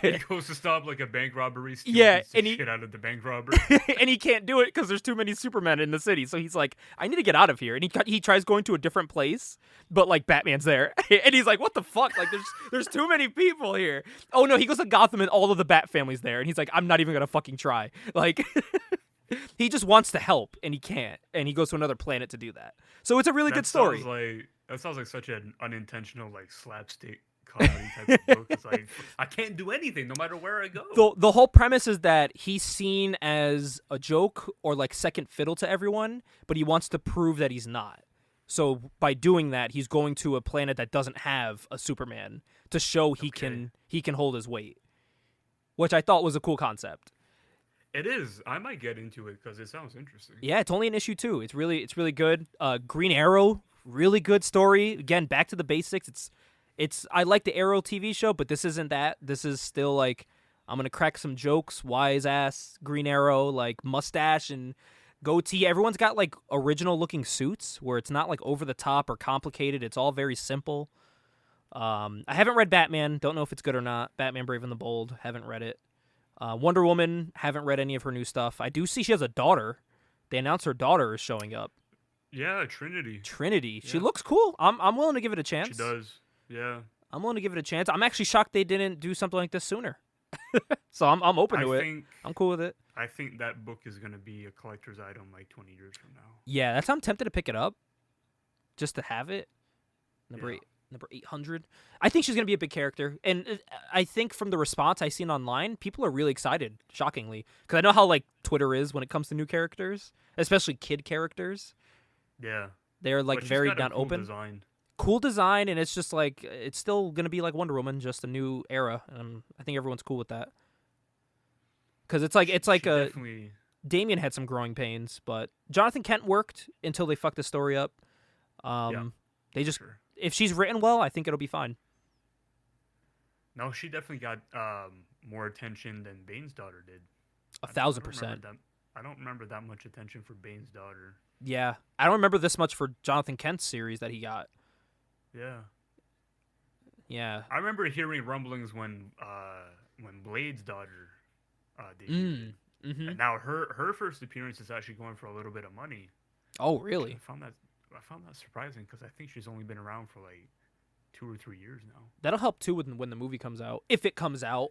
He goes to stop like a bank robbery. And shit out of the bank robber. And he can't do it because there's too many Supermen in the city. So he's like, I need to get out of here. And he tries going to a different place, but like Batman's there, and he's like, what the fuck? Like there's too many people here. Oh no, he goes to Gotham and all of the Bat family's there, and he's like, I'm not even gonna fucking try. Like. He just wants to help, and he can't, and he goes to another planet to do that. So it's a really good story. That sounds like such an unintentional, like, slapstick comedy type of book. It's like, I can't do anything no matter where I go. The whole premise is that he's seen as a joke or like second fiddle to everyone, but he wants to prove that he's not. So by doing that, he's going to a planet that doesn't have a Superman to show he can hold his weight, which I thought was a cool concept. It is. I might get into it because it sounds interesting. Yeah, it's only an issue 2. It's really good. Green Arrow, really good story. Again, back to the basics. It's. I like the Arrow TV show, but this isn't that. This is still like, I'm gonna crack some jokes. Wise ass Green Arrow, like mustache and goatee. Everyone's got like original looking suits where it's not like over the top or complicated. It's all very simple. I haven't read Batman. Don't know if it's good or not. Batman Brave and the Bold. Haven't read it. Wonder Woman, haven't read any of her new stuff. I do see she has a daughter. They announced her daughter is showing up. Yeah, Trinity. Yeah. She looks cool. I'm willing to give it a chance. She does. Yeah. I'm willing to give it a chance. I'm actually shocked they didn't do something like this sooner. So I'm open to it. I'm cool with it. I think that book is going to be a collector's item like 20 years from now. Yeah, that's how I'm tempted to pick it up. Just to have it. Number 800. I think she's going to be a big character. And I think from the response I've seen online, people are really excited, shockingly. Because I know how like Twitter is when it comes to new characters, especially kid characters. Yeah. They're like very not cool open. Design. Cool design, and it's just like, it's still going to be like Wonder Woman, just a new era. And I think everyone's cool with that. Because it's like definitely... Damian had some growing pains, but Jonathan Kent worked until they fucked the story up. They just... Sure. If she's written well, I think it'll be fine. No, she definitely got more attention than Bane's daughter did. 1,000%. I don't remember that much attention for Bane's daughter. Yeah. I don't remember this much for Jonathan Kent's series that he got. Yeah. Yeah. I remember hearing rumblings when Blade's daughter debuted. Mm-hmm. And now her first appearance is actually going for a little bit of money. Oh, really? I found that surprising because I think she's only been around for like 2 or 3 years now. That'll help too when the movie comes out, if it comes out.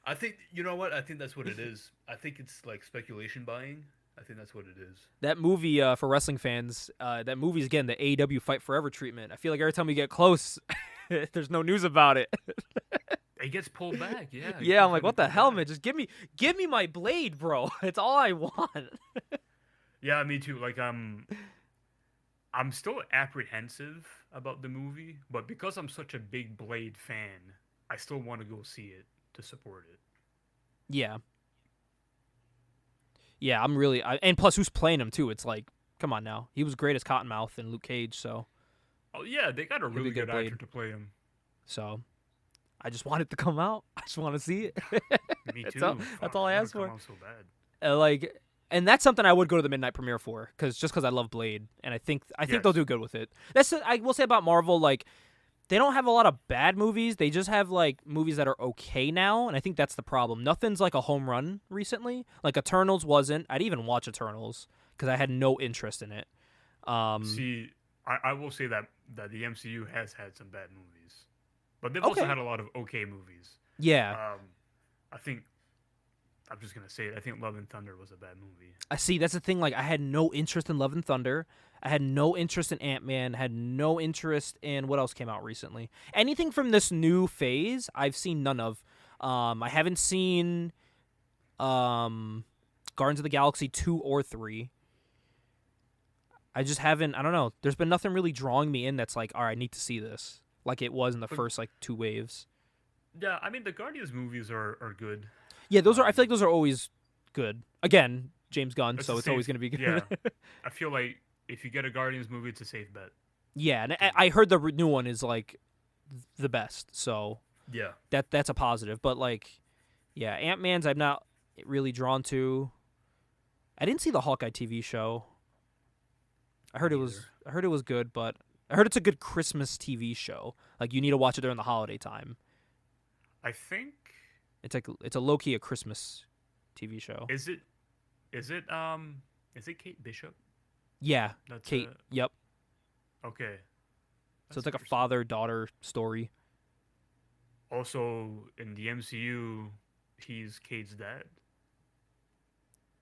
I think, you know what? I think that's what it is. I think it's like speculation buying. I think that's what it is. That movie, for wrestling fans, that movie's getting the AEW Fight Forever treatment. I feel like every time we get close, there's no news about it. It gets pulled back, yeah. Yeah, I'm like, what the hell, man? Just give me my Blade, bro. It's all I want. Yeah, me too. Like, I'm still apprehensive about the movie, but because I'm such a big Blade fan, I still want to go see it to support it. Yeah. Yeah, I'm really... and plus, who's playing him, too? It's like, come on now. He was great as Cottonmouth in Luke Cage, so... Oh, yeah, they got a really good actor to play him. So, I just want it to come out. I just want to see it. Me too. That's all I asked for. So bad. And that's something I would go to the midnight premiere for, because I love Blade, and I think they'll do good with it. I will say about Marvel, like, they don't have a lot of bad movies. They just have like movies that are okay now, and I think that's the problem. Nothing's like a home run recently. Like Eternals wasn't. I'd even watch Eternals because I had no interest in it. See, I will say that the MCU has had some bad movies. But they've Okay. also had a lot of okay movies. Yeah. I think I'm just gonna say it. I think Love and Thunder was a bad movie. I see. That's the thing. Like, I had no interest in Love and Thunder. I had no interest in Ant-Man. Had no interest in what else came out recently. Anything from this new phase, I've seen none of. I haven't seen Guardians of the Galaxy 2 or 3. I just haven't. I don't know. There's been nothing really drawing me in that's like, all right, I need to see this. Like it was in the first like 2 waves. Yeah, I mean the Guardians movies are good. Yeah, those are. I feel like those are always good. Again, James Gunn, It's so a it's always safe- going to be good. Yeah, I feel like if you get a Guardians movie, it's a safe bet. Yeah, and I heard the new one is like the best, so Yeah, that's a positive. But like, yeah, Ant-Man's I'm not really drawn to. I didn't see the Hawkeye TV show. I heard it was good, but I heard it's a good Christmas TV show. Like you need to watch it during the holiday time. I think It's a low-key a Christmas TV show. is it Kate Bishop? Yeah, That's Kate. Yep. Okay. So it's That's like a interesting. father-daughter story. Also in the MCU, he's Kate's dad.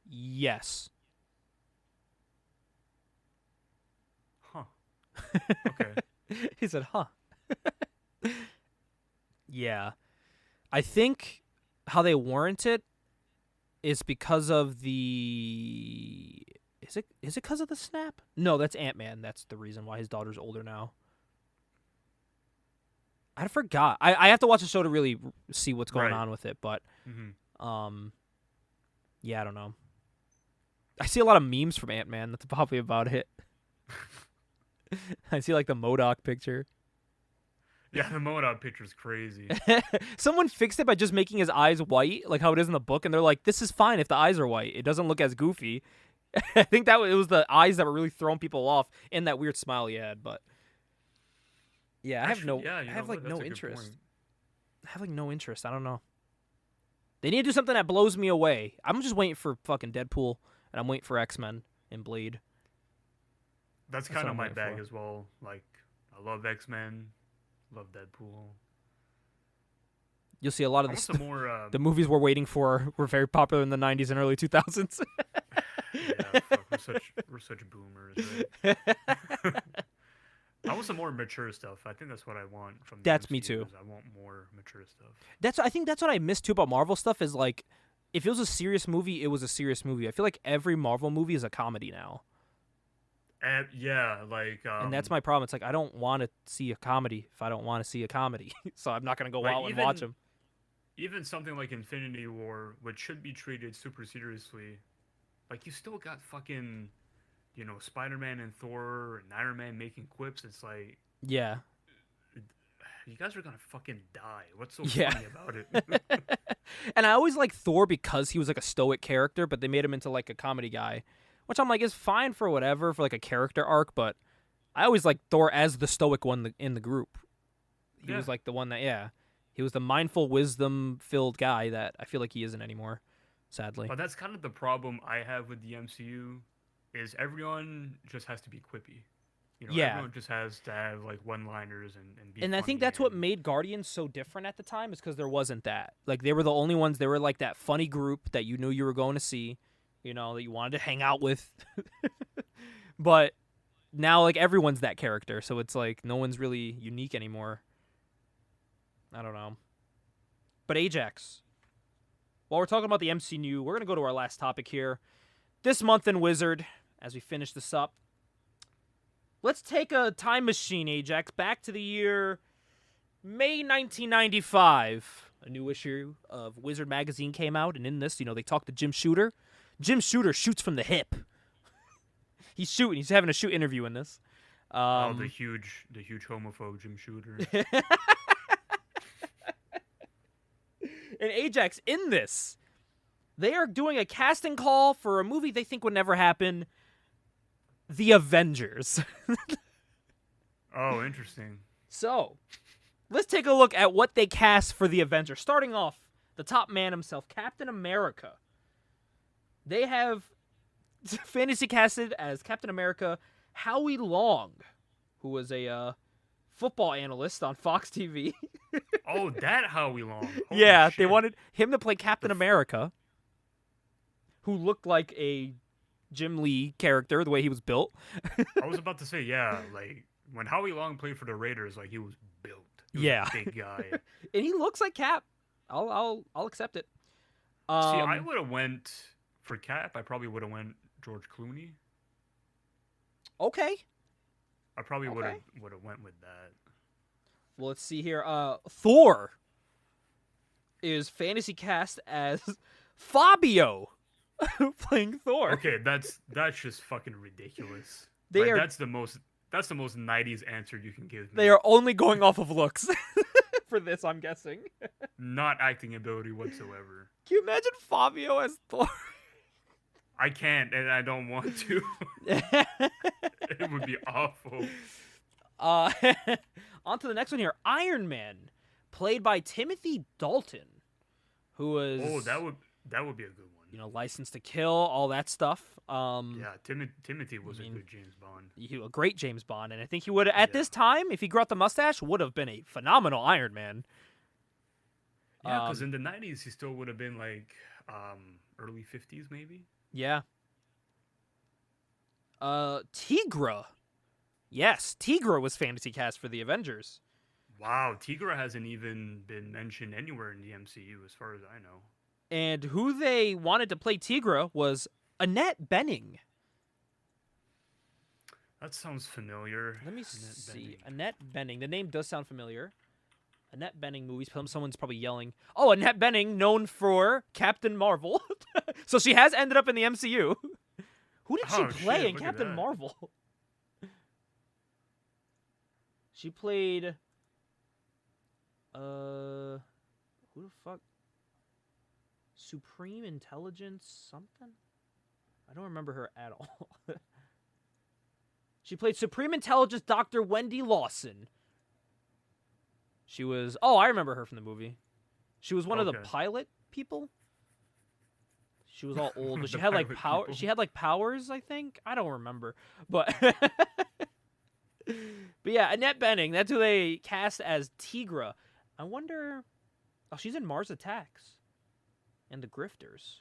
Yes. Huh. Okay. He said, huh. Yeah. I think how they warrant it is because of the... Is it because of the snap? No, that's Ant-Man. That's the reason why his daughter's older now. I forgot. I have to watch the show to really see what's going Right. on with it, but hmm yeah, I don't know. I see a lot of memes from Ant-Man. That's probably about it. I see like the MODOK picture. Yeah, the MODOK picture's crazy. Someone fixed it by just making his eyes white, like how it is in the book, and they're like, "This is fine if the eyes are white. It doesn't look as goofy." I think that it was the eyes that were really throwing people off, and that weird smile he had. But yeah, I have Actually, yeah, I you have know like what? no That's a good interest. point. I have like no interest. I don't know. They need to do something that blows me away. I'm just waiting for fucking Deadpool, and I'm waiting for X-Men and Blade. That's what kind of I'm my waiting bag for. as well. Like, I love X-Men, love Deadpool. You'll see a lot I of want some more. the movies we're waiting for were very popular in the 90s and early 2000s. Yeah, fuck, we're such boomers. Right? I want some more mature stuff. I think that's what I want from. The That's me MCU too. is I want more mature stuff. I think that's what I miss too about Marvel stuff is like, if it was a serious movie, it was a serious movie. I feel like every Marvel movie is a comedy now, And yeah, like. and that's my problem. It's like I don't want to see a comedy if I don't want to see a comedy, so I'm not gonna go Like, out and watch them. Even something like Infinity War, which should be treated super seriously, like you still got fucking, Spider-Man and Thor and Iron Man making quips. It's like Yeah, you guys are gonna fucking die. What's so Yeah. funny about it? and I always like Thor because he was like a stoic character, but they made him into like a comedy guy, which I'm like is fine for whatever for like a character arc. But I always like Thor as the stoic one in the group. He was Yeah. like the one that he was the mindful, wisdom-filled guy that I feel like he isn't anymore, sadly. But that's kind of the problem I have with the MCU, is everyone just has to be quippy. Yeah. Everyone just has to have like one-liners and be. And I think funny that's what and- made Guardians so different at the time is because there wasn't that. Like, they were the only ones, they were like that funny group that you knew you were going to see, that you wanted to hang out with. But now, like, everyone's that character, so it's like no one's really unique anymore. I don't know. But Ajax, while we're talking about the MCU, we're going to go to our last topic here. This month in Wizard, as we finish this up, let's take a time machine, Ajax, back to the year May 1995. A new issue of Wizard magazine came out, and in this, they talked to Jim Shooter. Jim Shooter shoots from the hip. He's shooting. He's having a shoot interview in this. the huge homophobe Jim Shooter. And Ajax, in this, they are doing a casting call for a movie they think would never happen, The Avengers. Oh, interesting. So, let's take a look at what they cast for The Avengers. Starting off, the top man himself, Captain America. They have fantasy casted as Captain America Howie Long, who was a football analyst on Fox TV. Oh, that Howie Long. Holy Yeah, they shit. wanted him to play Captain America, who looked like a Jim Lee character, the way he was built. I was about to say, yeah, like when Howie Long played for the Raiders, like he was built. He was Yeah. a big guy. And he looks like Cap. I'll accept it. See, I would have went for Cap. I probably would have went George Clooney. Okay. I probably would have Okay. went with that. Well, let's see here. Thor is fantasy cast as Fabio playing Thor. Okay, that's just fucking ridiculous. They Like, are that's the most 90s answer you can give me. they are only going off of looks for this, I'm guessing. not acting ability whatsoever. Can you imagine Fabio as Thor? I can't, and I don't want to. It would be awful. On to the next one here. Iron Man, played by Timothy Dalton, who was Oh, that would be a good one. License to Kill, all that stuff. Yeah, Timothy was a good James Bond. A great James Bond, and I think he would at Yeah. this time, if he grew out the mustache, would have been a phenomenal Iron Man. Yeah, because in the 90s, he still would have been like early 50s, maybe. Yeah. Tigra. Yes, Tigra was fantasy cast for the Avengers. Wow, Tigra hasn't even been mentioned anywhere in the MCU, as far as I know. And who they wanted to play Tigra was Annette Bening. That sounds familiar. Let me Annette see. Bening. Annette Bening. The name does sound familiar. Annette Bening movies. Someone's probably yelling. Oh, Annette Bening, known for Captain Marvel. So she has ended up in the MCU. Who did she Oh, play shit, in look at Captain that. Marvel? She played. Who the fuck? Supreme Intelligence something? I don't remember her at all. She played Supreme Intelligence Dr. Wendy Lawson. She was... Oh, I remember her from the movie. She was one of the Okay. pilot people. She was all old, but she The had like pilot power. people. She had like powers, I think. I don't remember, but but yeah, Annette Bening. That's who they cast as Tigra. I wonder. Oh, she's in Mars Attacks and the Grifters.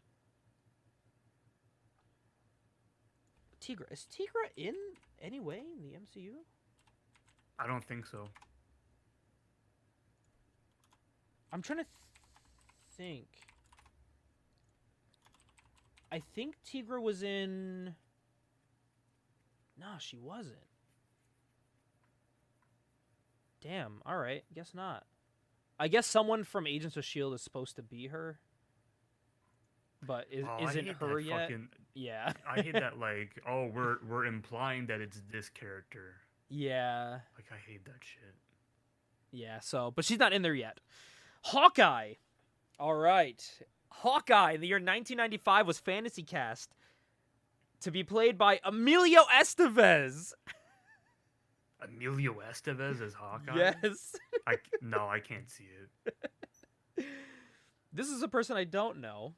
Tigra, is Tigra in any way in the MCU? I don't think so. I'm trying to think. I think Tigra was in... No, she wasn't. Damn, alright, guess not. I guess someone from Agents of S.H.I.E.L.D. is supposed to be her. But I isn't hate her that yet? fucking- Yeah. I hate that, like, oh, we're implying that it's this character. Yeah. Like, I hate that shit. Yeah, so... But she's not in there yet. Hawkeye! Alright. Hawkeye, in the year 1995, was fantasy cast to be played by Emilio Estevez. Emilio Estevez as Hawkeye? Yes. No, I can't see it. This is a person I don't know.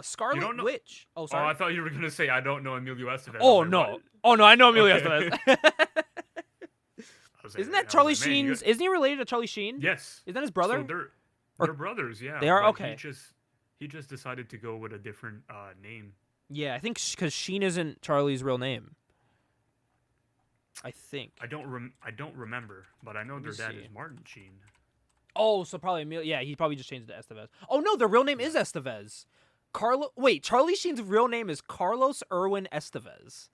Scarlet don't know- Witch. Oh, Oh, sorry. I thought you were going to say I don't know Emilio Estevez. Oh, I was like, no. what? Oh, no, I know Emilio Okay. Estevez. I was like- Isn't I that was Charlie like, man, you Sheen's... Isn't he related to Charlie Sheen? got- Yes. Isn't that his brother? So Or- they're brothers, yeah. They are? but Okay. He just decided to go with a different name. Yeah, I think because Sheen isn't Charlie's real name. I think. I don't remember, but I know Let their me dad see. is Martin Sheen. Oh, so probably Emilio. Yeah, he probably just changed it to Estevez. Oh, no, their real name is Estevez. Wait, Charlie Sheen's real name is Carlos Irwin Estevez.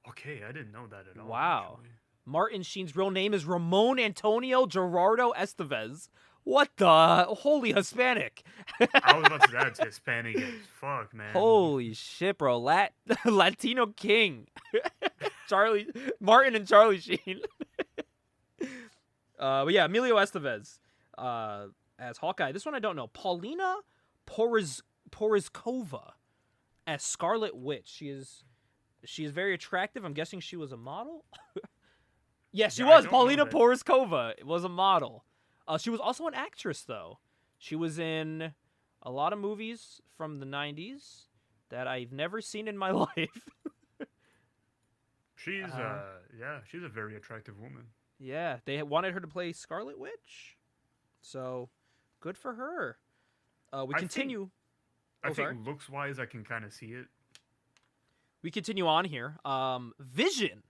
Okay, I didn't know that at all. Wow. actually. Martin Sheen's real name is Ramon Antonio Gerardo Estevez. What the? Holy Hispanic. I was about to say that's Hispanic as fuck, man. Holy shit, bro. Latino King. Martin and Charlie Sheen. But yeah, Emilio Estevez as Hawkeye. This one I don't know. Paulina Porizkova as Scarlet Witch. She is very attractive. I'm guessing she was a model. Yes, she Yeah, I was. don't know Paulina that. Porizkova was a model. She was also an actress, though. She was in a lot of movies from the 90s that I've never seen in my life. She's Uh-huh. yeah, she's a very attractive woman. Yeah, they wanted her to play Scarlet Witch, so good for her. We continue. I sorry. think looks wise, I can kind of see it. We continue on here. Vision.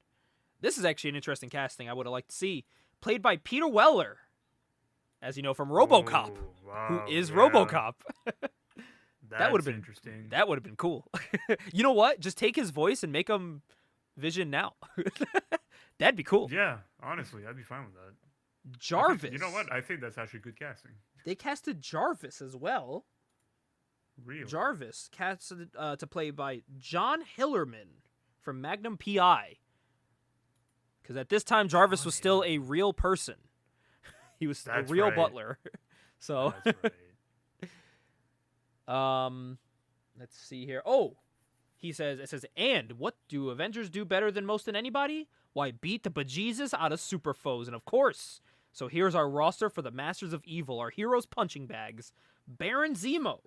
This is actually an interesting casting I would have liked to see. Played by Peter Weller, as you know from RoboCop, Oh, wow, who is yeah. RoboCop. That would've been been- interesting. That would have been cool. You know what? Just take his voice and make him Vision now. That'd be cool. Yeah, honestly, I'd be fine with that. I think- Jarvis. You know what? I think that's actually good casting. They casted Jarvis as well. Real. Jarvis casted to play by John Hillerman from Magnum PI. Because at this time, Jarvis John was still a Hillerman. real person. He was a That's real right. butler. So, That's right. let's see here. Oh, it says, and what do Avengers do better than most and anybody? Why, beat the bejesus out of super foes. And of course, so here's our roster for the Masters of Evil, our heroes' punching bags. Baron Zemo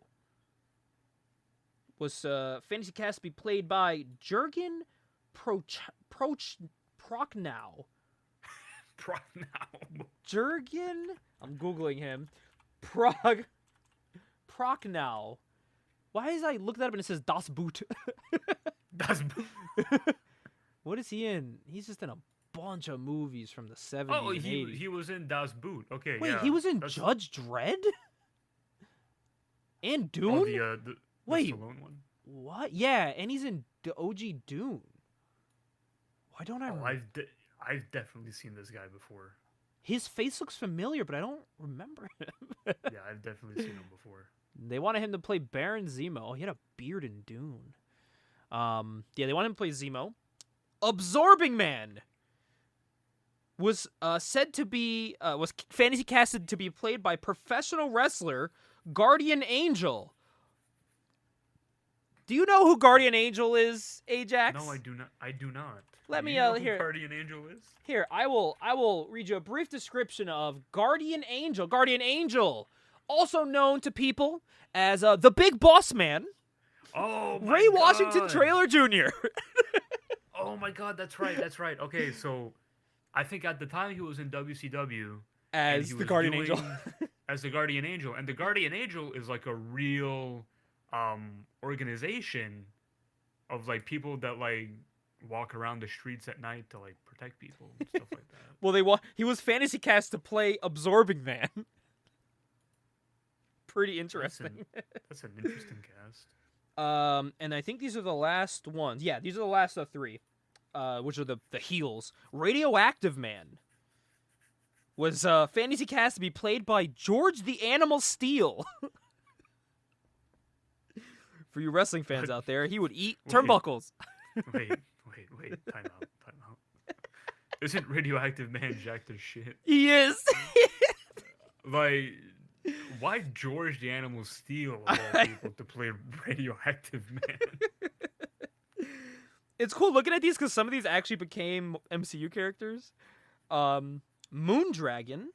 was fantasy cast to be played by Jurgen Prochnow. Now. Jurgen, I'm Googling him. Prochnow. Why is I look that up and it says Das Boot? That's. What is he in? He's just in a bunch of movies from the 70s Oh, and 80s. he was in Das Boot. Okay. Wait, yeah, he was in that's- Judge Dredd? And Dune? Oh, the Wait. Stallone one. What? Yeah, and he's in the OG Dune. Why don't I Oh, remember? I've definitely seen this guy before. His face looks familiar, but I don't remember him. Yeah, I've definitely seen him before. They wanted him to play Baron Zemo. He had a beard in Dune. Yeah, they wanted him to play Zemo. Absorbing Man was said to be was fantasy casted to be played by professional wrestler Guardian Angel. Do you know who Guardian Angel is, Ajax? No, I do not. I do not. Let Do me, you know who here- Guardian Angel is. Here, I will read you a brief description of Guardian Angel. Guardian Angel, also known to people as the Big Boss Man, Oh, my Ray Washington God. Trailer Jr. Oh my God, that's right. That's right. Okay, so I think at the time he was in WCW and as he the was Guardian Angel. doing- as the Guardian Angel, and the Guardian Angel is like a real organization of like people that like walk around the streets at night to like protect people and stuff like that. Well, he was fantasy cast to play Absorbing Man. Pretty interesting. That's an interesting cast. And I think these are the last ones. Yeah, these are the last of three, which are the heels. Radioactive Man was fantasy cast to be played by George the Animal Steel. For you wrestling fans out there, he would eat Wait. turnbuckles. Wait. Time out. Isn't Radioactive Man jacked as shit? He is. Like, why George the Animal Steel of all people to play Radioactive Man? It's cool looking at these because some of these actually became MCU characters. Moondragon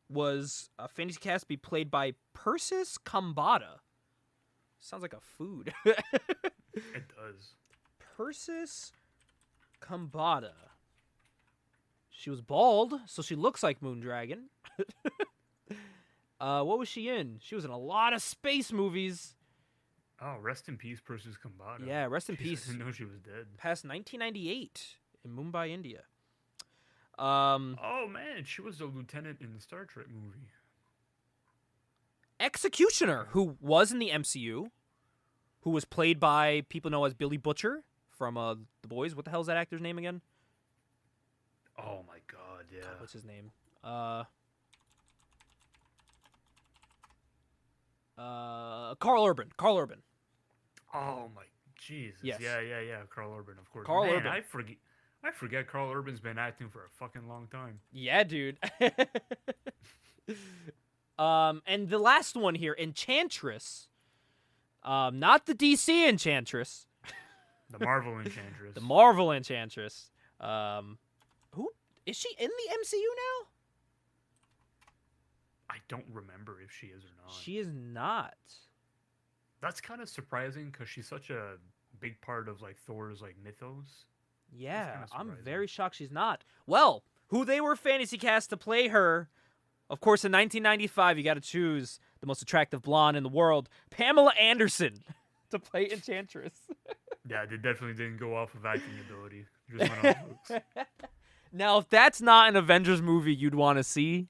was a fantasy cast to be played by Persis Kambata. Sounds like a food. It does. Persis Kambata. She was bald, so she looks like Moondragon. What was she in? She was in a lot of space movies. Oh, rest in peace, Persis Kambata. Yeah, rest in Jeez, peace. I didn't know she was dead. Past 1998 in Mumbai, India. Oh man, she was a lieutenant in the Star Trek movie. Executioner, who was in the MCU, who was played by people know as Billy Butcher from The Boys. What the hell is that actor's name again? Oh my God, yeah. God, what's his name? Carl Urban. Carl Urban. Oh my Jesus. Yes. Yeah. Carl Urban, of course. Carl Man, Urban. I forget Carl Urban's been acting for a fucking long time. Yeah, dude. And the last one here, Enchantress. Not the DC Enchantress. The Marvel Enchantress. The Marvel Enchantress. Who is she in the MCU now? I don't remember if she is or not. She is not. That's kind of surprising because she's such a big part of like Thor's like mythos. Yeah, kinda I'm surprising. very shocked she's not. Well, who they were fantasy cast to play her. Of course, in 1995, you got to choose the most attractive blonde in the world, Pamela Anderson, to play Enchantress. Yeah, they definitely didn't go off of acting ability. Just went off looks. Now, if that's not an Avengers movie you'd want to see,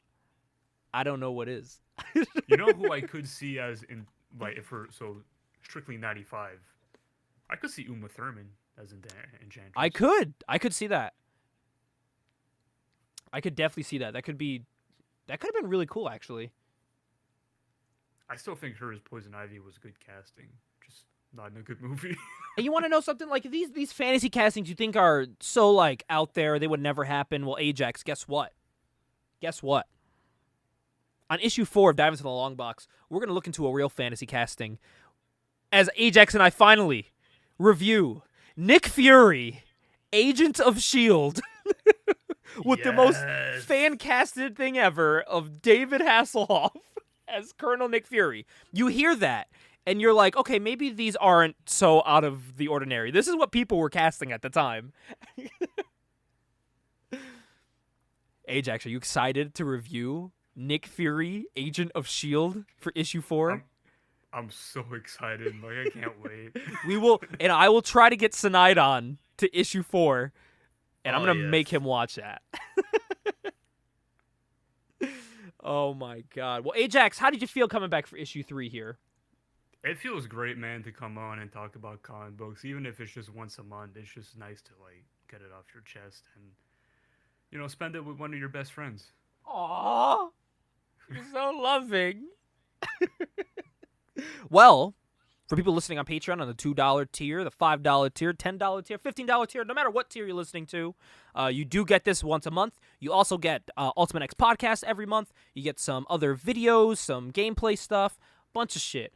I don't know what is. You know who I could see as in like if we're so strictly 95. I could see Uma Thurman as Enchantress. I could see that. I could definitely see that. That could have been really cool, actually. I still think her as Poison Ivy was good casting, just not in a good movie. And you want to know something? Like, these fantasy castings you think are so, like, out there, they would never happen. Well, Ajax, guess what? Guess what? On issue 4 of Dive Into the Longbox, we're going to look into a real fantasy casting as Ajax and I finally review Nick Fury, Agent of S.H.I.E.L.D., with the most fan-casted thing ever of David Hasselhoff as Colonel Nick Fury. You hear that, and you're like, okay, maybe these aren't so out of the ordinary. This is what people were casting at the time. Ajax, are you excited to review Nick Fury, Agent of S.H.I.E.L.D. for issue 4? I'm so excited. Like, I can't wait. We will, and I will try to get Sinide on to issue 4, and I'm going to make him watch that. Oh, my God. Well, Ajax, how did you feel coming back for issue 3 here? It feels great, man, to come on and talk about comic books. Even if it's just once a month, it's just nice to, like, get it off your chest and, you know, spend it with one of your best friends. Aww. You're so loving. Well, for people listening on Patreon on the $2 tier, the $5 tier, $10 tier, $15 tier, no matter what tier you're listening to, you do get this once a month. You also get Ultimate X Podcast every month. You get some other videos, some gameplay stuff, bunch of shit.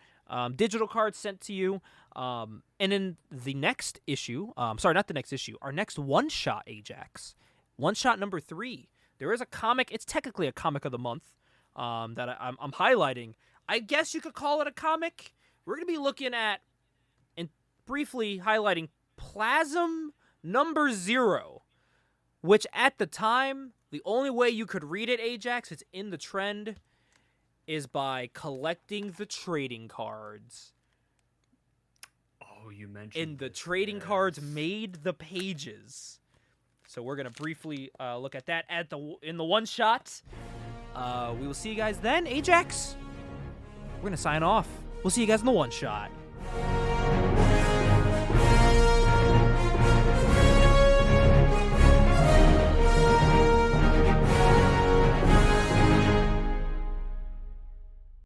Digital cards sent to you. And in the next issue, not the next issue, our next one-shot Ajax, one-shot number 3, there is a comic. It's technically a comic of the month that I'm highlighting. I guess you could call it a comic. We're going to be looking at and briefly highlighting Plasm number 0, which at the time, the only way you could read it, Ajax, it's in the trend, is by collecting the trading cards. Oh, you mentioned And the this, trading yes. cards made the pages. So we're going to briefly look at that in the one shot. We will see you guys then. Ajax, we're going to sign off. We'll see you guys in the one shot.